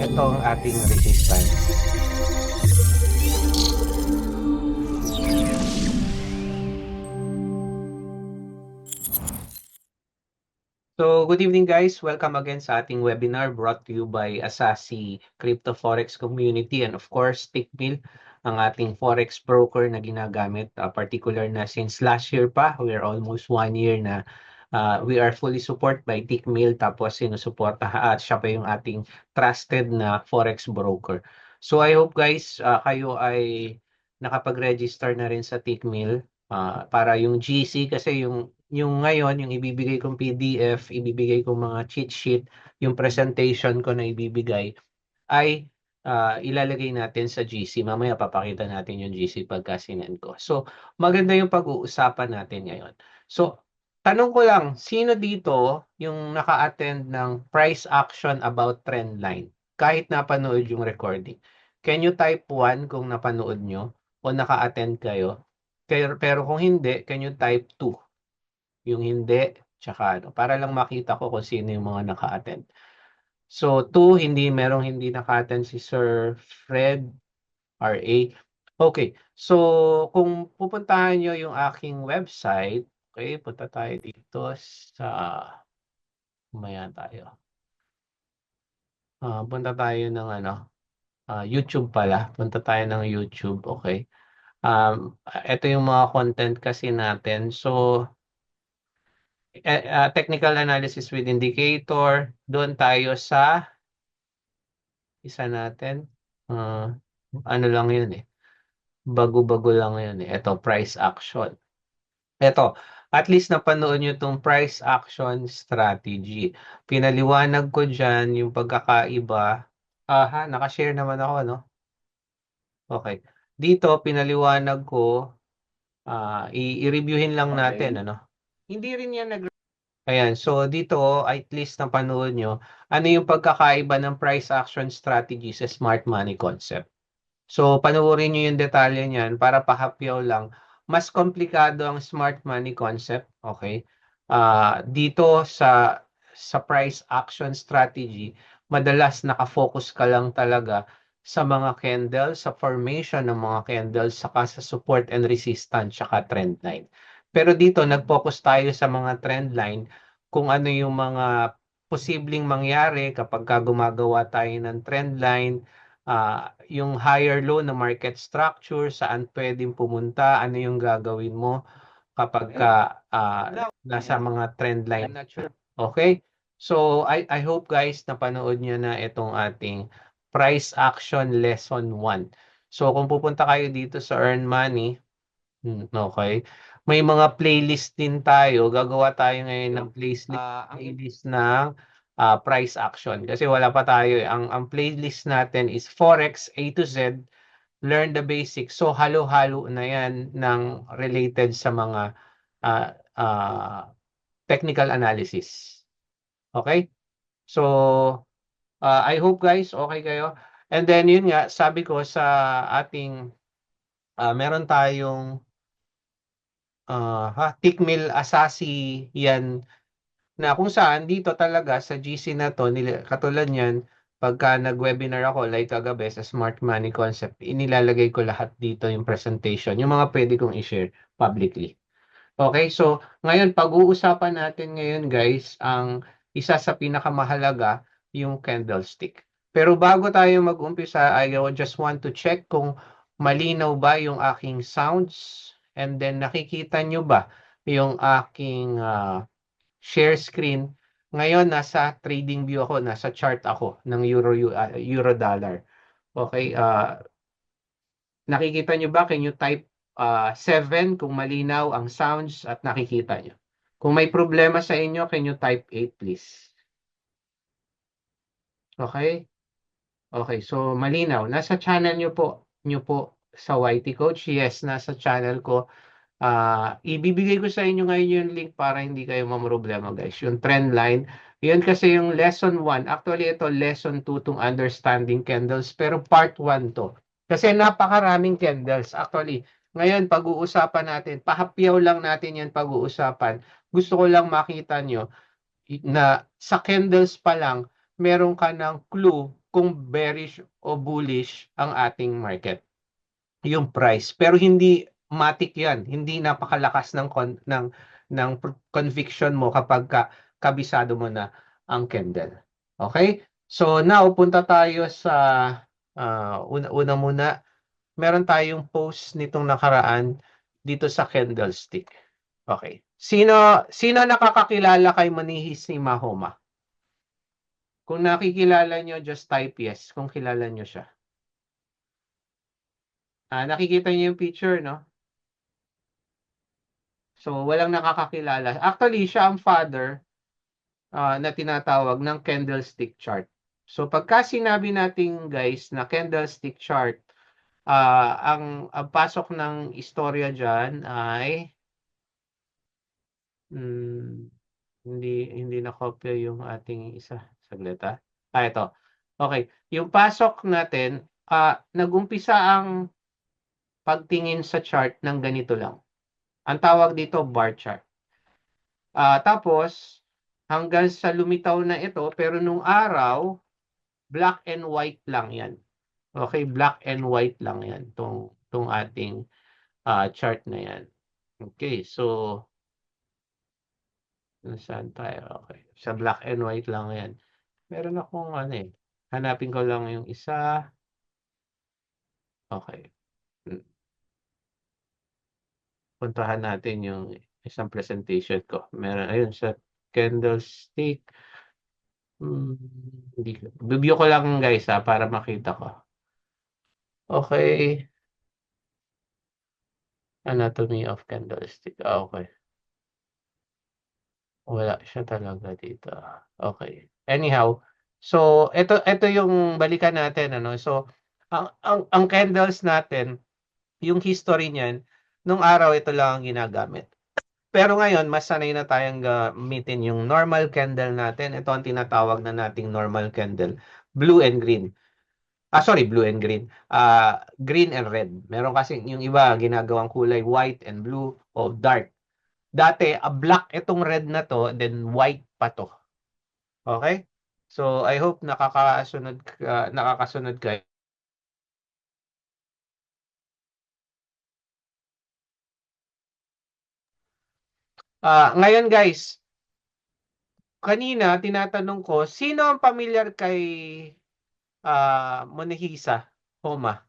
ito ang ating resistance. So, good evening guys. Welcome again sa ating webinar brought to you by Asasi Crypto Forex Community and of course, Tickmill, ang ating forex broker na ginagamit, particular na since last year pa. We are almost 1 year na we are fully supported by Tickmill, tapos sinusuporta at siya pa yung ating trusted na forex broker. So, I hope guys, kayo ay nakapag-register na rin sa Tickmill para yung GC kasi yung ngayon, yung ibibigay kong PDF, ibibigay kong mga cheat sheet, yung presentation ko na ibibigay, ay ilalagay natin sa GC. Mamaya papakita natin yung GC pagka sinend ko. So, maganda yung pag-uusapan natin ngayon. So, tanong ko lang, sino dito yung naka-attend ng price action about trend line? Kahit napanood yung recording. Can you type 1 kung napanood nyo o naka-attend kayo? Pero kung hindi, can you type 2? Yung hindi, tsaka ano, para lang makita ko kung sino yung mga naka-attend. So, 2, merong hindi naka-attend si Sir Fred RA. Okay, so kung pupuntahan nyo yung aking website, okay, punta tayo dito sa, maya tayo. Punta tayo ng YouTube pala. Punta tayo ng YouTube, okay. Ito yung mga content kasi natin. So, technical analysis with indicator, doon tayo sa isa natin. Ano lang yun eh. Bago-bago lang yun eh. Ito, price action. Ito, at least napanood nyo itong price action strategy. Pinaliwanag ko dyan yung pagkakaiba. Nakashare naman ako, no? Okay. Dito, pinaliwanag ko, i-reviewin lang natin, ano? Hindi rin yan Ayan, so dito, at least napanood nyo, ano yung pagkakaiba ng price action strategy sa smart money concept. So, panoorin nyo yung detalye niyan para pahapyaw lang. Mas komplikado ang smart money concept, okay? Dito sa price action strategy, madalas nakafocus ka lang talaga sa mga candles, sa formation ng mga candles, saka sa support and resistance, saka trend line. Pero dito, nag-focus tayo sa mga trend line, kung ano yung mga posibleng mangyari kapag gumagawa tayo ng trend line, yung higher low na market structure, saan pwedeng pumunta, ano yung gagawin mo kapag nasa mga trend line. Okay? So, I hope guys napanood nyo na itong ating price action lesson 1. So, kung pupunta kayo dito sa Earn Money, okay, may mga playlist din tayo. Gagawa tayo ngayon ng playlist ng price action. Kasi wala pa tayo. Ang playlist natin is Forex A to Z, Learn the Basics. So, halo-halo na yan ng related sa mga uh, uh, technical analysis. Okay? So, I hope guys, okay kayo. And then, yun nga, sabi ko sa ating, meron tayong Tickmill Asasi yan na kung saan dito talaga sa GC na to, katulad niyan, pagka nag-webinar ako like kagabi sa Smart Money Concept, inilalagay ko lahat dito yung presentation, yung mga pwede kong i-share publicly. Okay, so ngayon pag-uusapan natin ngayon guys, ang isa sa pinakamahalaga, yung candlestick. Pero bago tayo mag-umpisa, I just want to check kung malinaw ba yung aking sounds, and then nakikita nyo ba yung aking share screen. Ngayon, nasa trading view ako, nasa chart ako ng euro dollar. Okay, nakikita nyo ba? Can you type 7 kung malinaw ang sounds at nakikita nyo? Kung may problema sa inyo, can you type 8 please? Okay? Okay, so malinaw. Nasa channel nyo po sa YT Coach. Yes, nasa channel ko. Ibibigay ko sa inyo ngayon yung link para hindi kayo mamroblema guys. Yung trend line, yun kasi yung lesson 1. Actually, ito lesson 2 tong understanding candles. Pero part 1 to. Kasi napakaraming candles. Actually, ngayon pag-uusapan natin, pahapyaw lang natin yan pag-uusapan. Gusto ko lang makita nyo na sa candles pa lang, meron ka ng clue kung bearish o bullish ang ating market, yung price. Pero hindi matik 'yan, hindi napakalakas ng conviction mo kapag kabisado mo na ang candle. Okay? So now punta tayo sa una muna, meron tayong post nitong nakaraan dito sa candlestick. Okay. Sino nakakakilala kay Manihis ni Mahoma? Kung nakikilala nyo, just type yes kung kilala nyo siya. Nakikita nyo yung picture, no? So, walang nakakakilala. Actually, siya ang father na tinatawag ng candlestick chart. So, pagka sinabi natin, guys, na candlestick chart, ang pasok ng istorya dyan ay hindi nakopya yung ating isa. Saglit, ito. Okay. Yung pasok natin, nag-umpisa ang pagtingin sa chart ng ganito lang. Ang tawag dito bar chart. Tapos, hanggang sa lumitaw na ito, pero nung araw, black and white lang yan. Okay, black and white lang yan, tong ating chart na yan. Okay, so, saan tayo? Okay, sa black and white lang yan. Meron akong hanapin ko lang yung isa. Okay. Puntahan natin yung isang presentation ko. Meron, ayun, sa candlestick. Hindi ko. Review ko lang guys para makita ko. Okay. Anatomy of candlestick. Okay. Wala siya talaga dito. Okay. Anyhow, so ito yung balikan natin So ang candles natin, yung history niyan, nung araw ito lang ang ginagamit. Pero ngayon, mas sanay na tayong gamitin yung normal candle natin. Ito ang tinatawag na nating normal candle. Blue and green. Sorry, blue and green. Green and red. Meron kasi yung iba ginagawang kulay white and blue o dark. Dati, black itong red na to, then white pa to. Okay? So, I hope nakakasunod kayo. Ngayon guys, kanina tinatanong ko, sino ang pamilyar kay Monehisa Homa?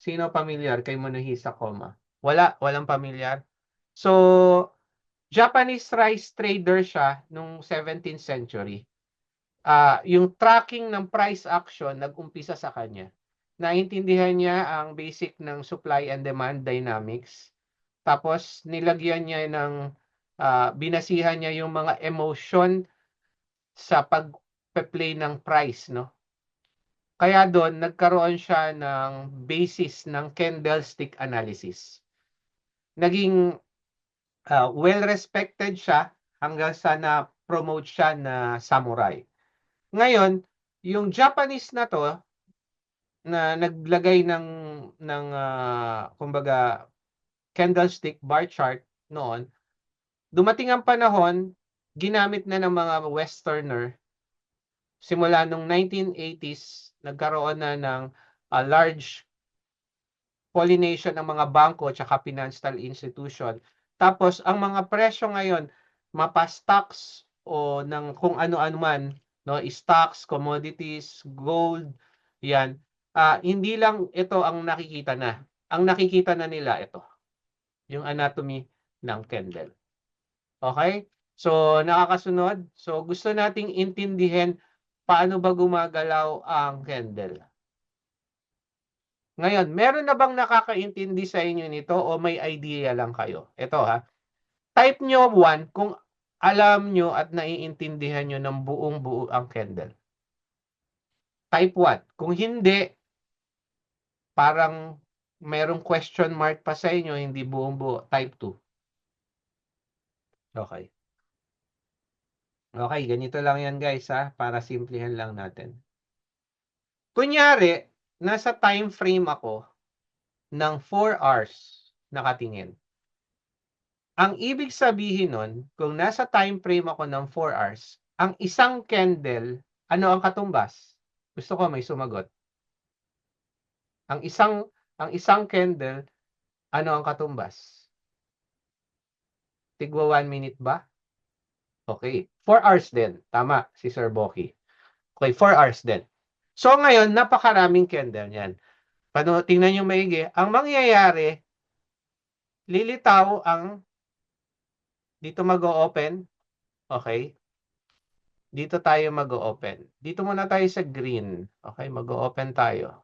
Sino pamilyar kay Monehisa Homa? Walang pamilyar. So, Japanese rice trader siya nung 17th century. Yung tracking ng price action nag-umpisa sa kanya. Naintindihan niya ang basic ng supply and demand dynamics. Tapos nilagyan niya binasihan niya yung mga emotion sa pag-play ng price, no? Kaya doon nagkaroon siya ng basis ng candlestick analysis. Naging well-respected siya hanggang sa na-promote siya na samurai. Ngayon, yung Japanese na to na naglagay ng kumbaga candlestick bar chart noon, dumating ang panahon, ginamit na ng mga westerner. Simula nung 1980s, nagkaroon na ng large pollination ng mga bangko at financial institution. Tapos, ang mga presyo ngayon, mapa stocks o ng kung ano-ano man, no, stocks, commodities, gold, yan. Hindi lang ito ang nakikita na. Ang nakikita na nila ito, yung anatomy ng candle. Okay? So, nakakasunod. So, gusto nating intindihin paano ba gumagalaw ang candle. Ngayon, meron na bang nakakaintindi sa inyo nito o may idea lang kayo? Ito Type nyo 1 kung alam nyo at naiintindihan nyo ng buong-buo ang candle. Type 1. Kung hindi, parang merong question mark pa sa inyo, hindi buong-buo. Type 2. Okay. Okay, ganito lang yan guys para simplihan lang natin. Kunyari, nasa time frame ako ng 4 hours nakatingin. Ang ibig sabihin nun, kung nasa time frame ako ng 4 hours, ang isang candle, ano ang katumbas? Gusto ko may sumagot. Ang isang ang isang candle, ano ang katumbas? Tigwa 1 minute ba? Okay. 4 hours din. Tama si Sir Boki. Okay, 4 hours din. So ngayon, napakaraming candle niyan. Tingnan nyo maigi. Ang mangyayari, lilitaw ang dito mag-o-open. Okay? Dito tayo mag-o-open. Dito muna tayo sa green. Okay, mag-o-open tayo.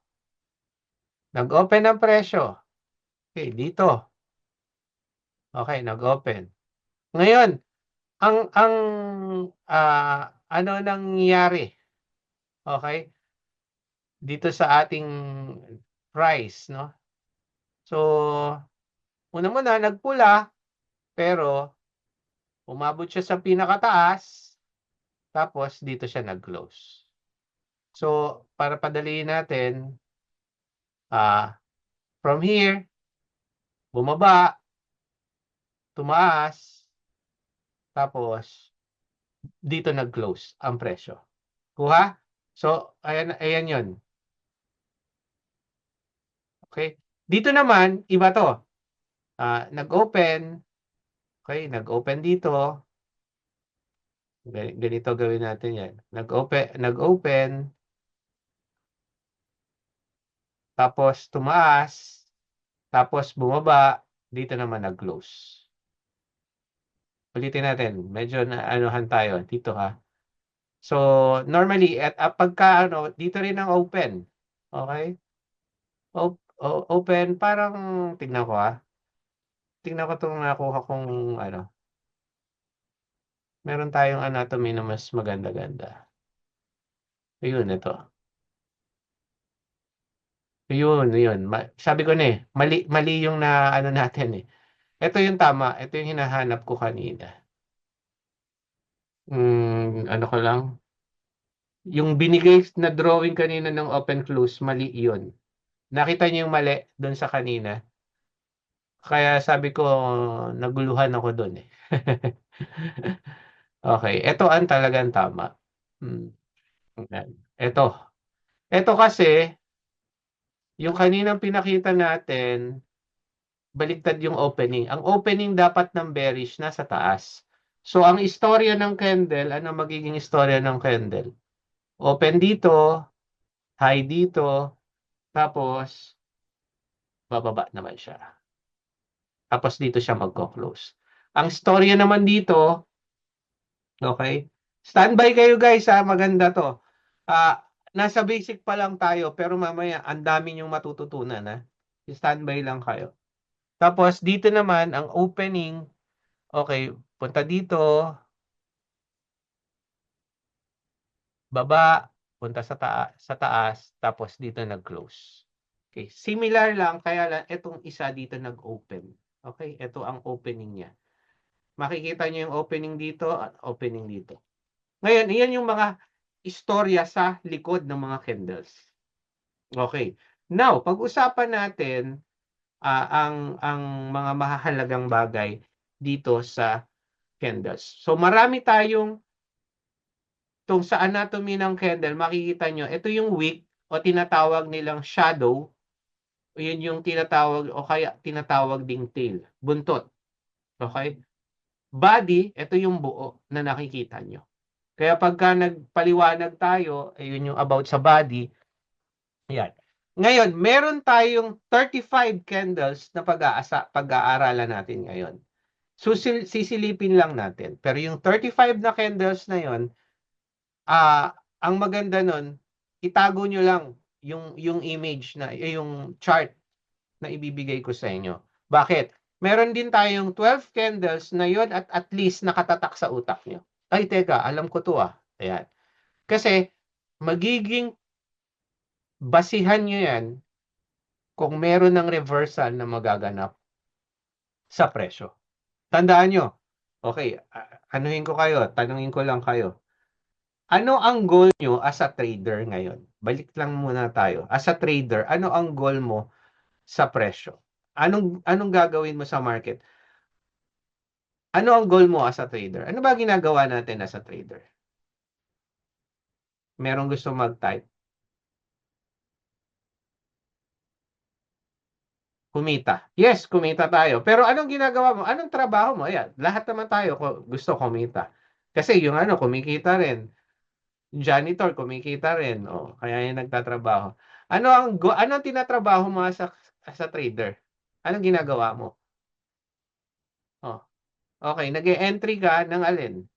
Nag-open ang presyo. Okay, dito. Okay, nag-open. Ngayon, ang ano nangyayari? Okay? Dito sa ating price, no? So, una muna nagpula, pero umabot siya sa pinakataas, tapos dito siya nag-close. So, para padaliin natin, from here, bumaba, tumaas, tapos dito nag-close ang presyo. Kuha? So, ayan yon. Okay? Dito naman, iba to. Nag-open. Okay, nag-open dito. Ganito gawin natin yan. Nag-open, tapos tumaas, tapos bumaba, dito naman nag-close. Ulitin natin. Medyo na anuhan tayo dito ha. So, normally at pagka dito rin ang open. Okay? Open parang tingnan ko ha. Tingnan ko 'tong nakuha kong ano. Meron tayong anatomy na mas maganda-ganda. Ayun ito. Ayun. Sabi ko na eh, mali yung na ano natin eh. Ito yung tama, ito yung hinahanap ko kanina. Ano ko lang, yung binigay na drawing kanina ng open close, mali yun. Nakita niyo yung mali doon sa kanina. Kaya sabi ko, naguluhan ako doon eh. Okay, ito ang talagang tama. Hmm. Yan. Ito kasi, yung kaninang pinakita natin, baliktad yung opening. Ang opening dapat ng bearish nasa taas. So, ang istorya ng candle, ano magiging istorya ng candle? Open dito, high dito, tapos bababa naman siya. Tapos dito siya magko-close. Ang storya naman dito, okay? Standby kayo guys ha, maganda to. Nasa basic pa lang tayo, pero mamaya ang dami niyong matututunan ha. Standby lang kayo. Tapos dito naman, ang opening, okay, punta dito, baba, punta sa taas, tapos dito nag-close. Okay, similar lang, kaya lang itong isa dito nag-open. Okay, ito ang opening niya. Makikita niyo yung opening dito at opening dito. Ngayon, iyan yung mga istorya sa likod ng mga candles. Okay. Now, pag-usapan natin ang mga mahahalagang bagay dito sa candles. So, marami tayong Tung sa anatomy ng candle, makikita nyo, ito yung wick o tinatawag nilang shadow. Yun yung tinatawag o kaya tinatawag ding tail. Buntot. Okay? Body, ito yung buo na nakikita nyo. Kaya pagka nagpaliwanag tayo, ayun yung about sa body. Yan. Ngayon, meron tayong 35 candles na pag-aaralan natin ngayon. Sisilipin lang natin. Pero yung 35 na candles na yon, ang maganda nun, itago nyo lang yung image na, yung chart na ibibigay ko sa inyo. Bakit? Meron din tayong 12 candles na yon at least nakatatak sa utak nyo. Ay, teka, alam ko to ah. Ayan. Kasi, magiging basihan nyo yan kung meron ng reversal na magaganap sa presyo. Tandaan nyo. Okay, anuhin ko kayo, tanungin ko lang kayo. Ano ang goal nyo as a trader ngayon? Balik lang muna tayo. As a trader, ano ang goal mo sa presyo? Anong gagawin mo sa market? Ano ang goal mo as a trader? Ano ba ginagawa natin as a trader? Merong gusto mag-type? Kumita. Yes, kumita tayo. Pero anong ginagawa mo? Anong trabaho mo? Ayan, lahat naman tayo gusto kumita. Kasi yung ano, kumikita rin. Janitor, kumikita rin. O, kaya yung nagtatrabaho. Ano ang tinatrabaho mo as a trader? Anong ginagawa mo? Oh, okay, nag-e-entry ka ng alin?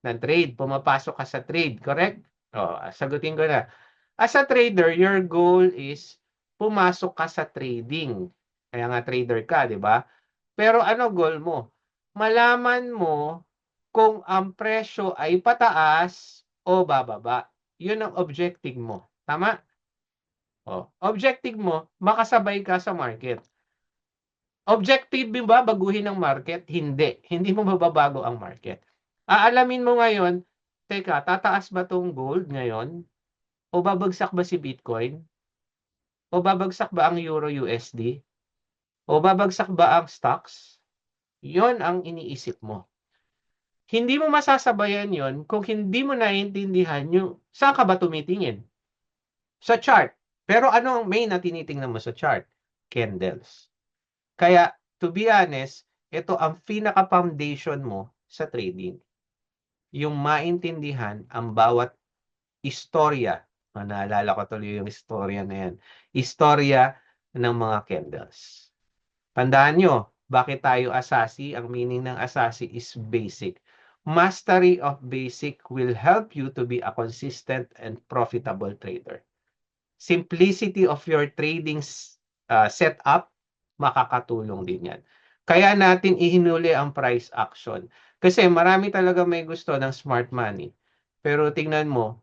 Ng trade. Pumapasok ka sa trade, correct? Oh, sagutin ko na. As a trader, your goal is pumasok ka sa trading. Kaya nga trader ka, di ba? Pero ano goal mo? Malaman mo kung ang presyo ay pataas o bababa. Yun ang objective mo. Tama? O. Objective mo, makasabay ka sa market. Objective mo ba baguhin ang market? Hindi. Hindi mo mababago ang market. Aalamin mo ngayon, teka, tataas ba tong gold ngayon? O babagsak ba si Bitcoin? O babagsak ba ang Euro USD? O babagsak ba ang stocks? Yon ang iniisip mo. Hindi mo masasabayan yon kung hindi mo naiintindihan yung saan ka ba tumitingin? Sa chart. Pero ano ang main na tinitingnan mo sa chart? Candles. Kaya, to be honest, ito ang pinaka-foundation mo sa trading. Yung maintindihan ang bawat istorya. Naalala ko tuloy yung istorya na yan. Istorya ng mga candles. Tandaan nyo, bakit tayo asasi? Ang meaning ng asasi is basic. Mastery of basic will help you to be a consistent and profitable trader. Simplicity of your trading setup, makakatulong din yan. Kaya natin ihinuli ang price action. Kasi marami talaga may gusto ng smart money. Pero tingnan mo,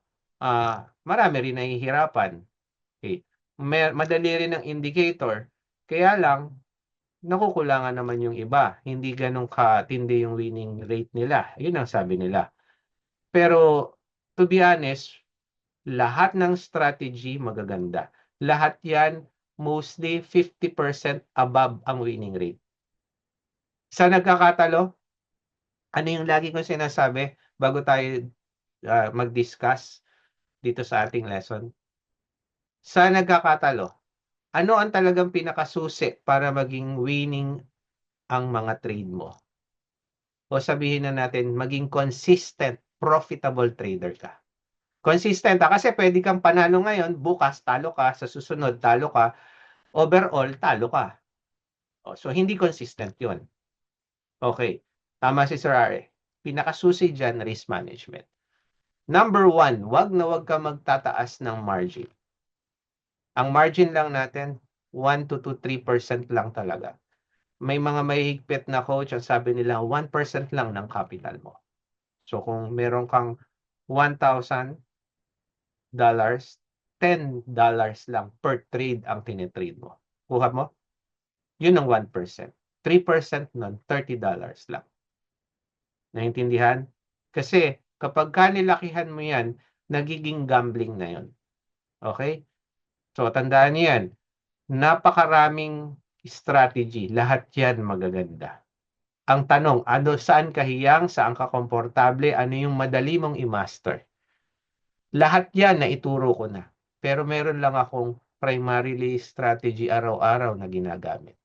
marami rin nahihirapan. Okay. Madali rin ang indicator. Kaya lang, nakukulangan naman yung iba. Hindi ganun katindi yung winning rate nila. Yun ang sabi nila. Pero, to be honest, lahat ng strategy magaganda. Lahat yan, mostly 50% above ang winning rate. Sa nagkakatalo, ano yung lagi kong sinasabi bago tayo mag-discuss dito sa ating lesson? Sa nagkakatalo, ano ang talagang pinakasusi para maging winning ang mga trade mo? O sabihin na natin, maging consistent, profitable trader ka. Consistent ka kasi pwede kang panalo ngayon, bukas talo ka, sa susunod talo ka, overall talo ka. O, so hindi consistent yun. Okay, tama si Sir Are. Pinakasusi dyan, risk management. Number one, wag na wag ka magtataas ng margin. Ang margin lang natin, 1 to 3% lang talaga. May mga mahihigpit na coach, ang sabi nila, 1% lang ng capital mo. So kung meron kang $1,000, $10 lang per trade ang tinitrade mo. Kuha mo? Yun ang 1%. 3% nun, $30 lang. Naintindihan? Kasi kapag kanilakihan mo yan, nagiging gambling na yun. Okay? So tandaan niyo yan. Napakaraming strategy. Lahat yan magaganda. Ang tanong, saan ka hiyang, saan ka komportable, ano yung madali mong i-master? Lahat yan na ituro ko na. Pero meron lang akong primarily strategy araw-araw na ginagamit.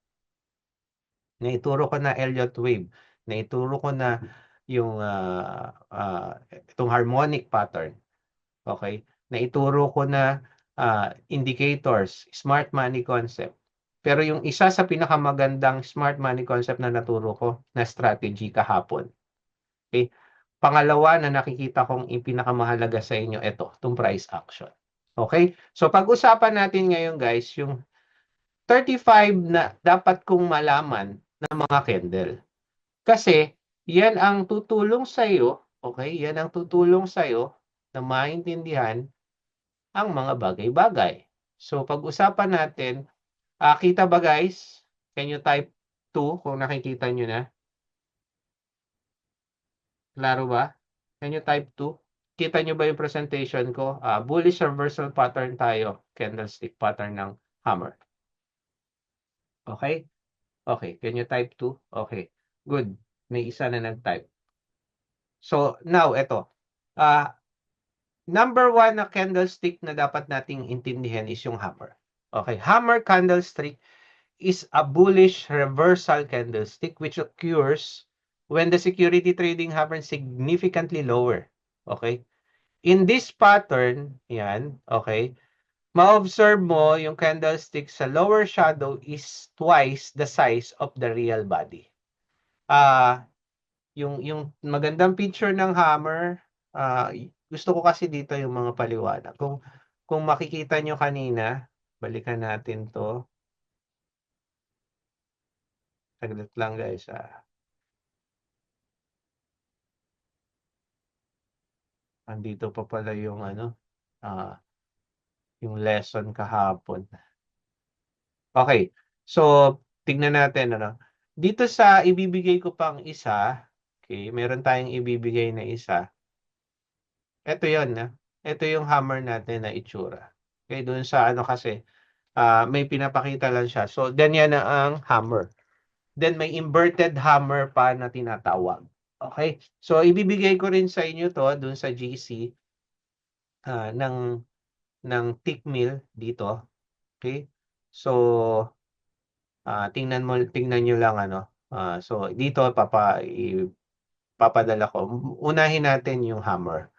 Naituro ko na Elliott Wave. Naituro ko na yung itong harmonic pattern. Okay? Naituro ko na indicators, smart money concept. Pero yung isa sa pinakamagandang smart money concept na naturo ko na strategy kahapon. Okay? Pangalawa na nakikita kong ipinakamahalaga sa inyo, ito, itong price action. Okay? So pag-usapan natin ngayon guys, yung 35 na dapat kong malaman ng mga candle. Kasi yan ang tutulong sa iyo, okay? Yan ang tutulong sa iyo na maintindihan ang mga bagay-bagay. So pag-usapan natin, kita ba guys? Can you type 2 kung nakikita nyo na? Klaro ba? Can you type 2? Kita nyo ba yung presentation ko? Bullish reversal pattern tayo. Candlestick pattern ng hammer. Okay? Okay. Can you type 2? Okay. Good. May isa na nag-type. So, now, ito. number one na candlestick na dapat nating intindihan is yung hammer. Okay, hammer candlestick is a bullish reversal candlestick which occurs when the security trading happens significantly lower. Okay? In this pattern, yan, okay, ma-observe mo yung candlestick sa lower shadow is twice the size of the real body. Yung magandang picture ng hammer, gusto ko kasi dito yung mga paliwanag. Kung makikita nyo kanina, balikan natin to. Saglit lang guys. Andito pa pala yung yung lesson kahapon. Okay. So, tignan natin Dito sa ibibigay ko pang isa, okay, meron tayong ibibigay na isa. Ito 'yon, ito yung hammer natin na itsura. Okay, doon sa kasi may pinapakita lang siya. So, then yan na ang hammer. Then may inverted hammer pa na tinatawag. Okay? So, ibibigay ko rin sa inyo to doon sa GC ng tick mill dito. Okay? So, tingnan niyo lang so dito papadala ko. Unahin natin yung hammer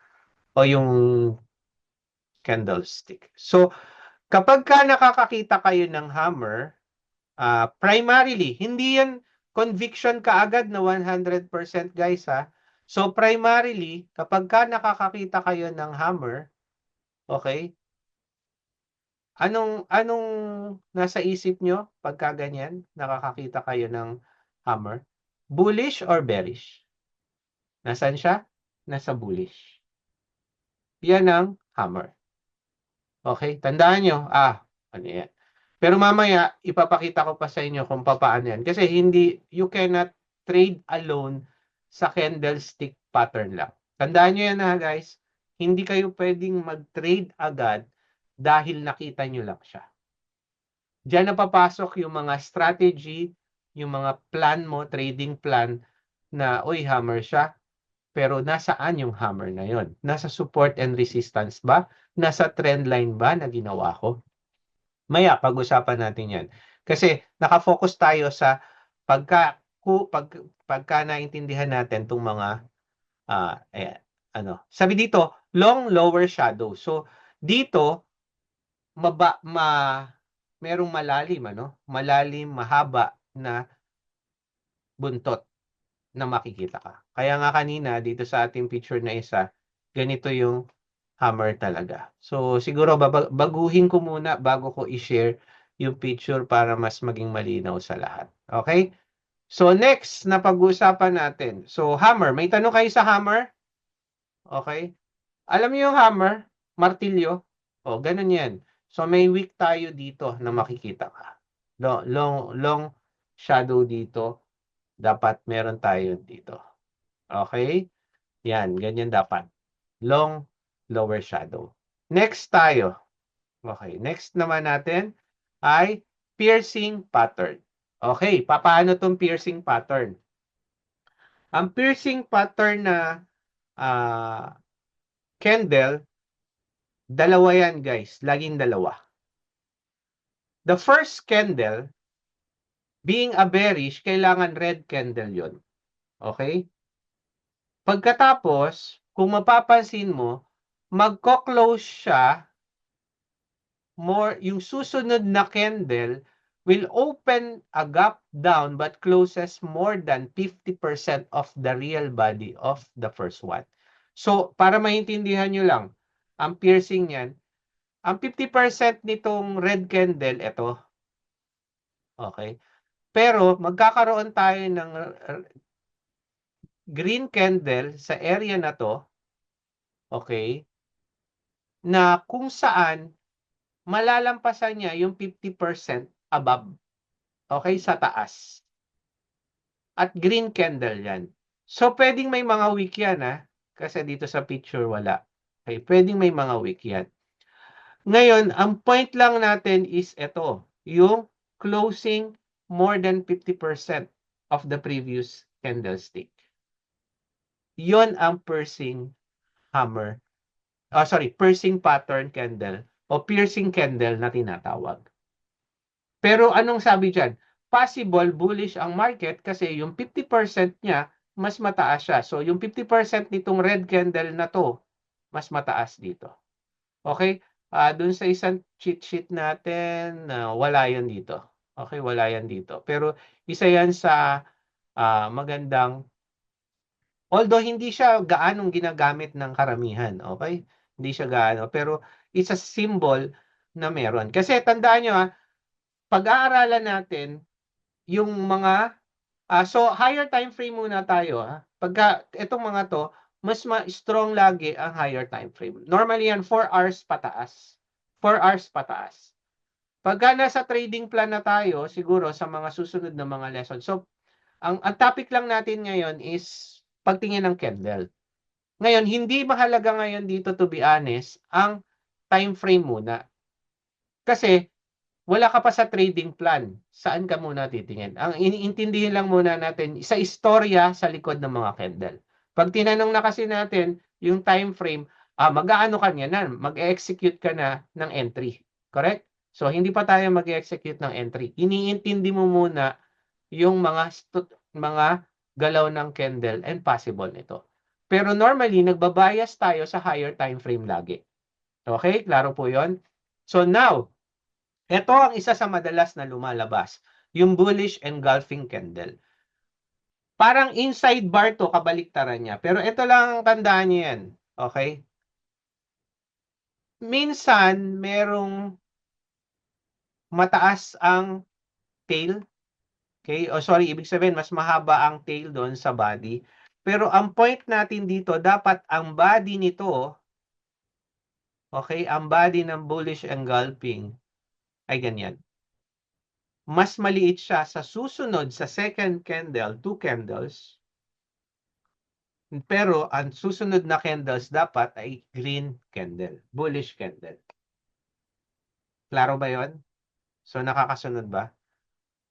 o yung candlestick. So, kapag ka nakakakita kayo ng hammer, primarily, hindi yan conviction kaagad na 100% guys ha. So, primarily, kapag ka nakakakita kayo ng hammer, okay, anong nasa isip nyo pagka ganyan, nakakakita kayo ng hammer? Bullish or bearish? Nasaan siya? Nasa bullish. Yan ang hammer. Okay, tandaan nyo, ano yan? Pero mamaya, ipapakita ko pa sa inyo kung paano yan. Kasi you cannot trade alone sa candlestick pattern lang. Tandaan nyo yan guys. Hindi kayo pwedeng mag-trade agad dahil nakita nyo lang siya. Diyan na papasok yung mga strategy, yung mga plan mo, trading plan na, hammer siya. Pero nasaan yung hammer na yon? Nasa support and resistance ba? Nasa trend line ba na ginawa ko? Maya, pag-usapan natin yan. Kasi nakafocus tayo sa pagka naintindihan natin itong mga sabi dito, long lower shadow. So, dito, merong malalim, malalim, mahaba na buntot na makikita ka. Kaya nga kanina, dito sa ating picture na isa, ganito yung hammer talaga. So, siguro baguhin ko muna bago ko i-share yung picture para mas maging malinaw sa lahat. Okay? So, next na pag-uusapan natin. So, hammer. May tanong kayo sa hammer? Okay? Alam niyo yung hammer? Martilyo? O, ganun yan. So, may wick tayo dito na makikita ka. Long shadow dito. Dapat meron tayo dito. Okay? Yan, ganyan dapat. Long lower shadow. Next tayo. Okay, next naman natin ay piercing pattern. Okay, paano tong piercing pattern? Ang piercing pattern na candle, dalawa yan guys. Laging dalawa. The first candle, being a bearish, kailangan red candle yon. Okay? Pagkatapos, kung mapapansin mo, magko-close siya yung susunod na candle will open a gap down but closes more than 50% of the real body of the first one. So, para maintindihan nyo lang, ang piercing niyan, ang 50% nitong red candle, ito. Okay? Pero, magkakaroon tayo ng green candle sa area na to, okay, na kung saan malalampasan niya yung 50% above. Okay, sa taas. At green candle yan. So, pwedeng may mga wick yan kasi dito sa picture wala. Okay, pwedeng may mga wick yan. Ngayon, ang point lang natin is ito, yung closing more than 50% of the previous candlestick. Yon ang piercing hammer piercing pattern candle o piercing candle na tinatawag. Pero anong sabi diyan? Possible bullish ang market kasi yung 50% niya mas mataas siya. So yung 50% nitong red candle na to mas mataas dito. Okay? Dun sa isang cheat sheet natin, wala 'yan dito. Okay, wala 'yan dito. Pero isa 'yan sa magandang, although hindi siya gaanong ginagamit ng karamihan, okay? Hindi siya gaano, pero it's a symbol na meron. Kasi tandaan nyo, pag-aaralan natin yung mga, so higher time frame muna tayo. Pagka itong mga to, mas strong lagi ang higher time frame. Normally yan 4 hours pataas. 4 hours pataas. Pagka nasa trading plan na tayo, siguro sa mga susunod na mga lesson. So, ang topic lang natin ngayon is pagtingin ng candle. Ngayon, hindi mahalaga ngayon dito, to be honest, ang time frame muna. Kasi wala ka pa sa trading plan. Saan ka muna titingin? Ang iniintindihin lang muna natin sa istorya sa likod ng mga candle. Pag tinanong na kasi natin yung time frame, mag-aano ka niya na, mag-execute ka na ng entry. Correct? So, hindi pa tayo mag-execute ng entry. Iniintindi mo muna yung mga galaw ng candle and possible nito. Pero normally, nagbabias tayo sa higher time frame lagi. Okay? Klaro po yon. So now, ito ang isa sa madalas na lumalabas, yung bullish engulfing candle. Parang inside bar to, kabaliktaran niya. Pero ito lang ang tandaan niyo yan. Okay? Minsan, merong mataas ang tail. Okay? O sorry, ibig sabihin, mas mahaba ang tail doon sa body. Pero ang point natin dito, dapat ang body nito, okay, ang body ng bullish engulfing ay ganyan. Mas maliit siya sa susunod sa second candle, 2 candles. Pero ang susunod na candles dapat ay green candle, bullish candle. Klaro ba 'yon? So nakakasunod ba?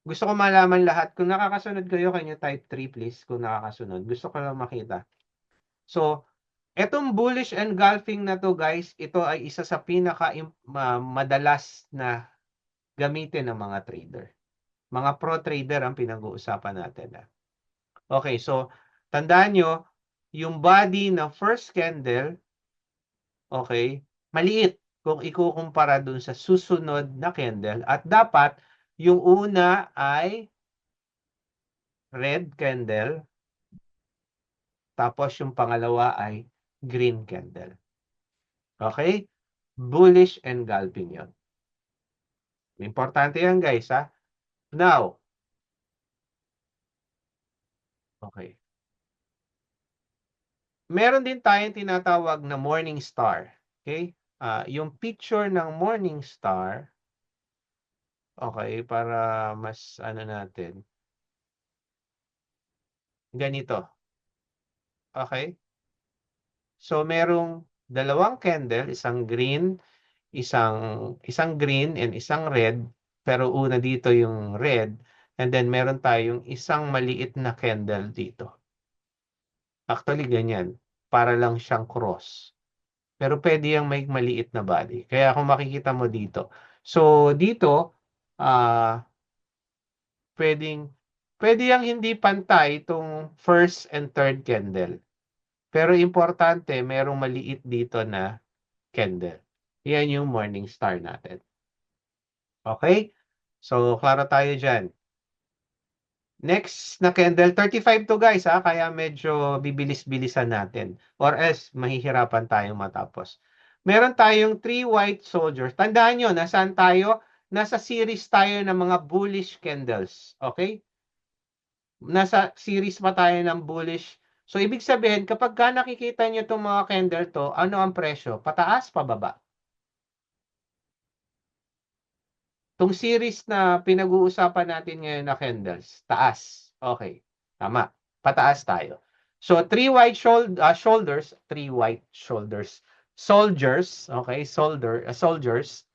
Gusto ko malaman lahat. Kung nakakasunod kayo, can you type 3 please kung nakakasunod. Gusto ko lang makita. So, etong bullish engulfing na to guys, ito ay isa sa pinaka madalas na gamitin ng mga trader. Mga pro trader ang pinag-uusapan natin. Okay, so tandaan nyo, yung body ng first candle, okay, maliit kung ikukumpara dun sa susunod na candle. At dapat, yung una ay red candle, tapos yung pangalawa ay green candle. Okay? Bullish engulfing yun. Importante yan guys, ha? Now, okay. Meron din tayong tinatawag na morning star. Okay? Yung picture ng morning star, okay, para mas ano natin, ganito. Okay? So merong dalawang candle, isang green and isang red, pero una dito yung red, and then meron tayong isang maliit na candle dito. Actually ganyan, para lang siyang cross. Pero pwede yung may maliit na body. Kaya kung makikita mo dito. So dito, pwedeng pwede yang hindi pantay itong first and third candle. Pero importante, merong maliit dito na candle. Yan yung morning star natin. Okay? So, klaro tayo dyan. Next na candle, 35 to guys, kaya medyo bibilis-bilisan natin. Or else, mahihirapan tayong matapos. Meron tayong 3 white soldiers. Tandaan nyo, nasaan tayo? Nasa series tayo ng mga bullish candles. Okay? Nasa series pa tayo ng bullish. So, ibig sabihin, kapag ka nakikita nyo itong mga candle to, ano ang presyo? Pataas, pababa? Itong series na pinag-uusapan natin ngayon na candles, taas. Okay, tama. Pataas tayo. So, three white shoulders, soldiers, okay, soldiers.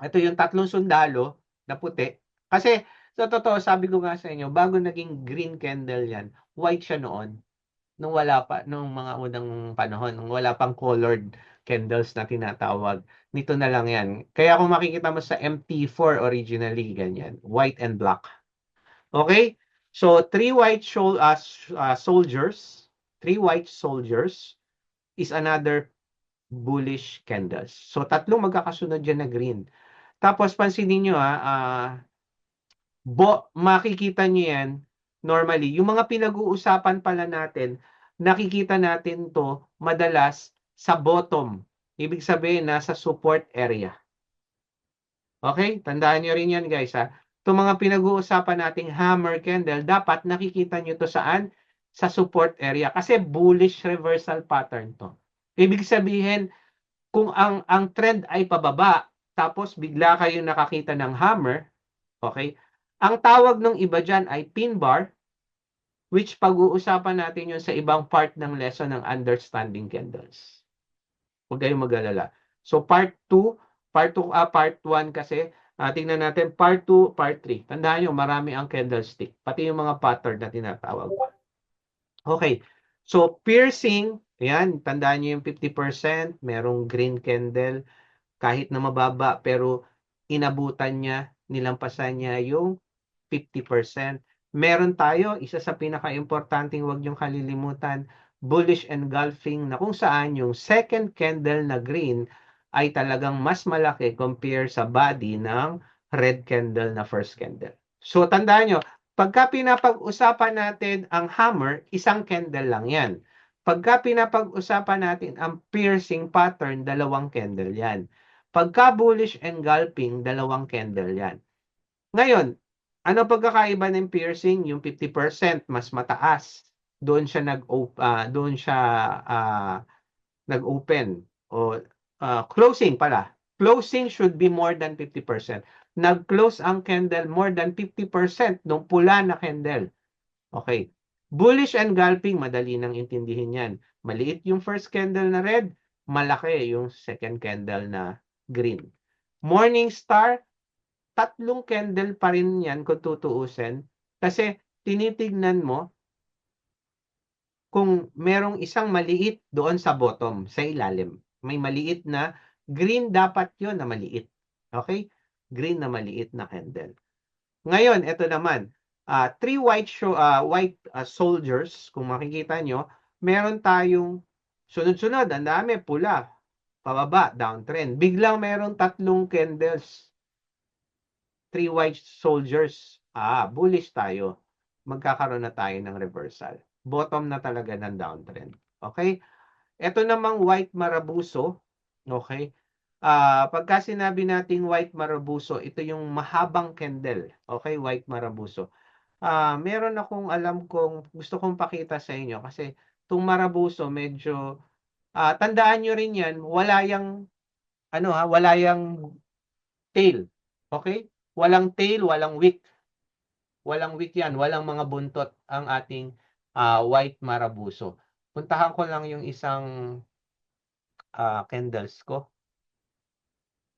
Ito yung tatlong sundalo na puti. Kasi, sa totoo, sabi ko nga sa inyo, bago naging green candle yan, white siya noon. nung wala pa, nung mga unang panahon, nung wala pang colored candles na tinatawag. Nito na lang yan. Kaya kung makikita mo sa MT4 originally, ganyan. White and black. Okay? So, three white soldiers is another bullish candles. So, tatlong magkakasunod dyan na green. Tapos, pansinin nyo makikita nyo yan, normally, yung mga pinag-uusapan pala natin, nakikita natin to madalas sa bottom. Ibig sabihin, nasa support area. Okay? Tandaan nyo rin yan, guys, ha? Itong mga pinag-uusapan nating hammer candle, dapat nakikita nyo to saan? Sa support area. Kasi bullish reversal pattern to. Ibig sabihin, kung ang trend ay pababa, tapos bigla kayo nakakita ng hammer, okay? Ang tawag ng iba dyan ay pin bar, which pag-uusapan natin yun sa ibang part ng lesson ng understanding candles. Huwag kayong mag-alala. So part 2, part 1 kasi, tingnan natin part 2, part 3. Tandaan nyo, marami ang candlestick, pati yung mga pattern na tinatawag. Okay. So piercing, ayan, tandaan nyo yung 50%, merong green candle, kahit na mababa, pero inabutan niya, nilampasan niya yung 50%. Meron tayo, isa sa pinaka-importanting huwag niyong kalilimutan, bullish engulfing na kung saan yung second candle na green ay talagang mas malaki compare sa body ng red candle na first candle. So tandaan nyo, pagka pinapag-usapan natin ang hammer, isang candle lang yan. Pagka pinapag-usapan natin ang piercing pattern, dalawang candle yan. Pagka bullish engulfing, dalawang candle yan. Ngayon, ano pagkakaiba ng piercing? Yung 50% mas mataas. Doon siya nag-open o closing pala. Closing should be more than 50%. Nag-close ang candle more than 50% nung pula na candle. Okay. Bullish engulfing, madali nang intindihin yan. Maliit yung first candle na red, malaki yung second candle na green. Morning star, tatlong candle pa rin yan kung tutuusin. Kasi tinitignan mo kung merong isang maliit doon sa bottom, sa ilalim. May maliit na green, dapat yon na maliit. Okay? Green na maliit na candle. Ngayon, ito naman. Three white soldiers, kung makikita nyo, meron tayong sunod-sunod, ang dami, pula, pababa, downtrend. Biglang merong tatlong candles. Three white soldiers, bullish tayo. Magkakaroon na tayo ng reversal. Bottom na talaga ng downtrend. Okay? Ito namang white marabuso. Okay? Pagka sinabi nating white marabuso, ito yung mahabang candle. Okay? White marabuso. Meron akong alam kong gusto kong pakita sa inyo kasi itong marabuso medyo tandaan nyo rin yan, wala yang tail. Okay? Walang tail, walang wick. Walang wick yan, walang mga buntot ang ating white marabuso. Puntahan ko lang yung isang candles ko.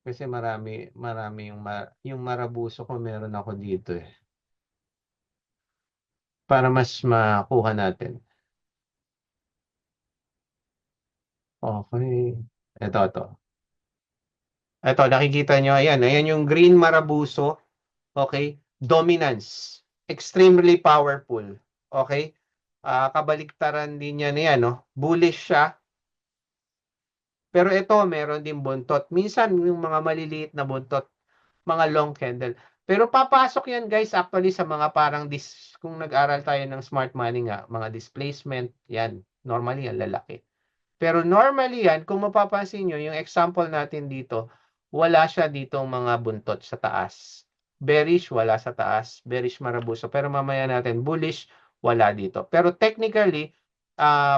Kasi marami yung marabuso ko meron ako dito eh. Para mas makuha natin. Okay. Ito. Ito, nakikita nyo, ayan yung green marabuso. Okay? Dominance. Extremely powerful. Okay? Kabaliktaran din niya na yan, no? Bullish siya. Pero ito, meron din buntot. Minsan, yung mga maliliit na buntot, mga long candle. Pero papasok yan, guys, actually sa mga parang kung nag-aral tayo ng smart money nga, mga displacement, yan. Normally, yan, lalaki. Pero normally yan, kung mapapansin nyo, yung example natin dito, wala siya ditong mga buntot sa taas. Bearish, wala sa taas. Bearish marabuso. Pero mamaya natin, bullish, wala dito. Pero technically,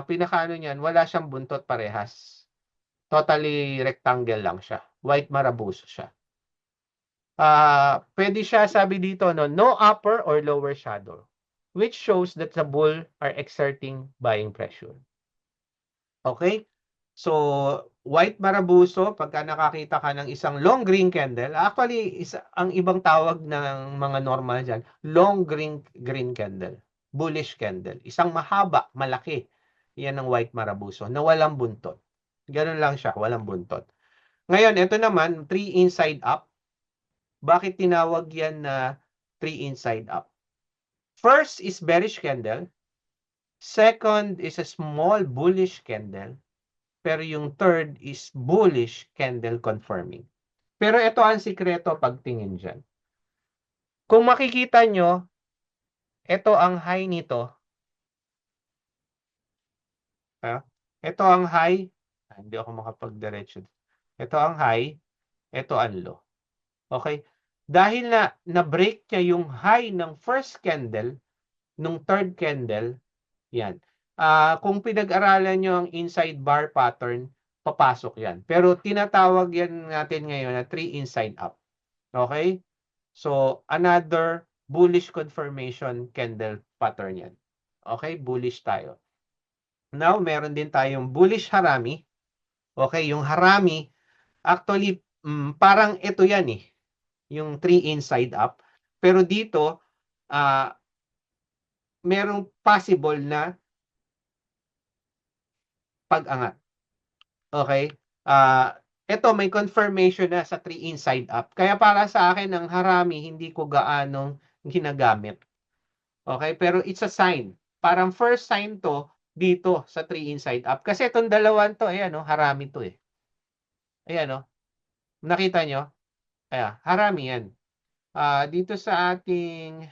pinakaano niyan, wala siyang buntot parehas. Totally rectangle lang siya. White marabuso siya. Pwede siya, sabi dito, no upper or lower shadow, which shows that the bull are exerting buying pressure. Okay? So, white marabuso, pagka nakakita ka ng isang long green candle, actually, ang ibang tawag ng mga normal dyan, long green candle, bullish candle. Isang mahaba, malaki. Yan ang white marabuso na walang buntot. Ganun lang siya, walang buntot. Ngayon, ito naman, 3 inside up. Bakit tinawag yan na 3 inside up? First is bearish candle. Second is a small bullish candle. Pero yung third is bullish candle confirming. Pero ito ang sikreto pagtingin dyan. Kung makikita nyo, ito ang high nito. Ito ang high. Hindi ako makapag-diretso. Ito ang high. Ito ang low. Okay? Dahil na-break niya yung high ng first candle, nung third candle, yan. Kung pinag-aralan nyo ang inside bar pattern, papasok yan. Pero tinatawag yan natin ngayon na 3 inside up. Okay? So, another bullish confirmation candle pattern yan. Okay? Bullish tayo. Now, meron din tayong bullish harami. Okay? Yung harami, actually, parang ito yan eh. Yung 3 inside up. Pero dito, merong possible na pag-angat. Okay? Ito may confirmation na sa 3 inside up. Kaya para sa akin, ang harami, hindi ko gaanong ginagamit. Okay? Pero it's a sign. Parang first sign to dito sa 3 inside up. Kasi itong dalawan to, ayan, harami to eh. Ayan, nakita nyo? Ayan, harami yan. Dito sa ating,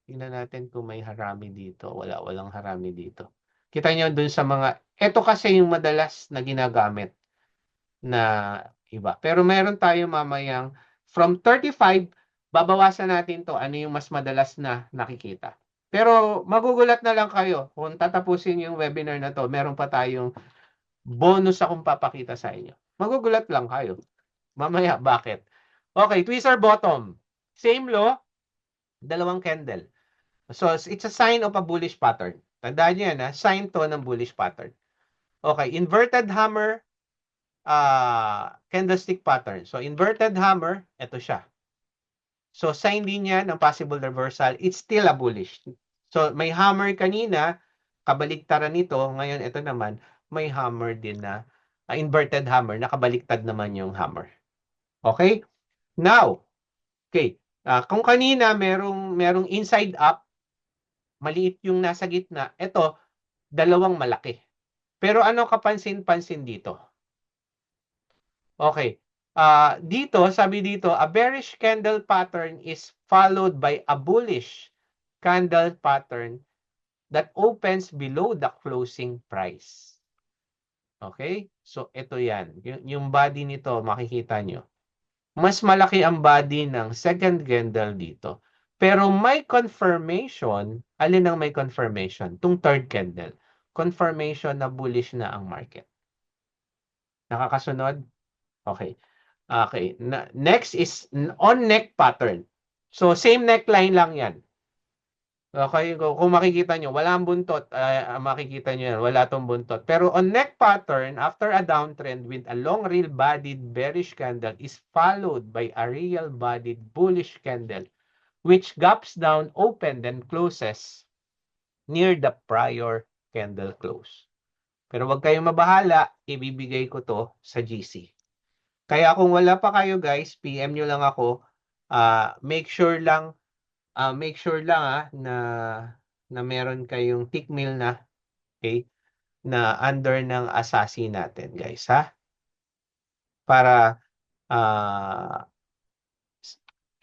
tingnan natin kung may harami dito. Walang harami dito. Kita nyo dun sa mga, ito kasi yung madalas na ginagamit na iba. Pero meron tayo mamayang from 35, babawasan natin to ano yung mas madalas na nakikita. Pero magugulat na lang kayo kung tatapusin yung webinar na to, meron pa tayong bonus akong papakita sa inyo. Magugulat lang kayo. Mamaya, bakit? Okay, tweezer bottom. Same law, dalawang candle. So, it's a sign of a bullish pattern. Tandaan nyo yan, sign to ng bullish pattern. Okay, inverted hammer, candlestick pattern. So, inverted hammer, ito siya. So, sign din yan ng possible reversal. It's still a bullish. So, may hammer kanina, kabaliktaran nito. Ngayon, ito naman, may hammer din na, inverted hammer, nakabaliktad naman yung hammer. Okay? Now, okay. Kung kanina, merong inside up, maliit yung nasa gitna. Ito, dalawang malaki. Pero ano kapansin-pansin dito? Okay. Dito, sabi dito, a bearish candle pattern is followed by a bullish candle pattern that opens below the closing price. Okay? So, ito yan. Yung body nito, makikita nyo. Mas malaki ang body ng second candle dito. Pero may confirmation, alin ang may confirmation? Tung third candle. Confirmation na bullish na ang market. Nakakasunod? Okay. Okay. Next is on neck pattern. So, same neckline lang yan. Okay, kung makikita nyo, wala ang buntot, makikita nyo yan, wala tong buntot. Pero on neck pattern, after a downtrend with a long real-bodied bearish candle is followed by a real-bodied bullish candle which gaps down, open, then closes near the prior candle close. Pero wag kayong mabahala, ibibigay ko to sa GC. Kaya kung wala pa kayo guys, PM nyo lang ako, make sure lang na meron kayong tickmill na, okay, na under ng assassin natin guys, ha? Para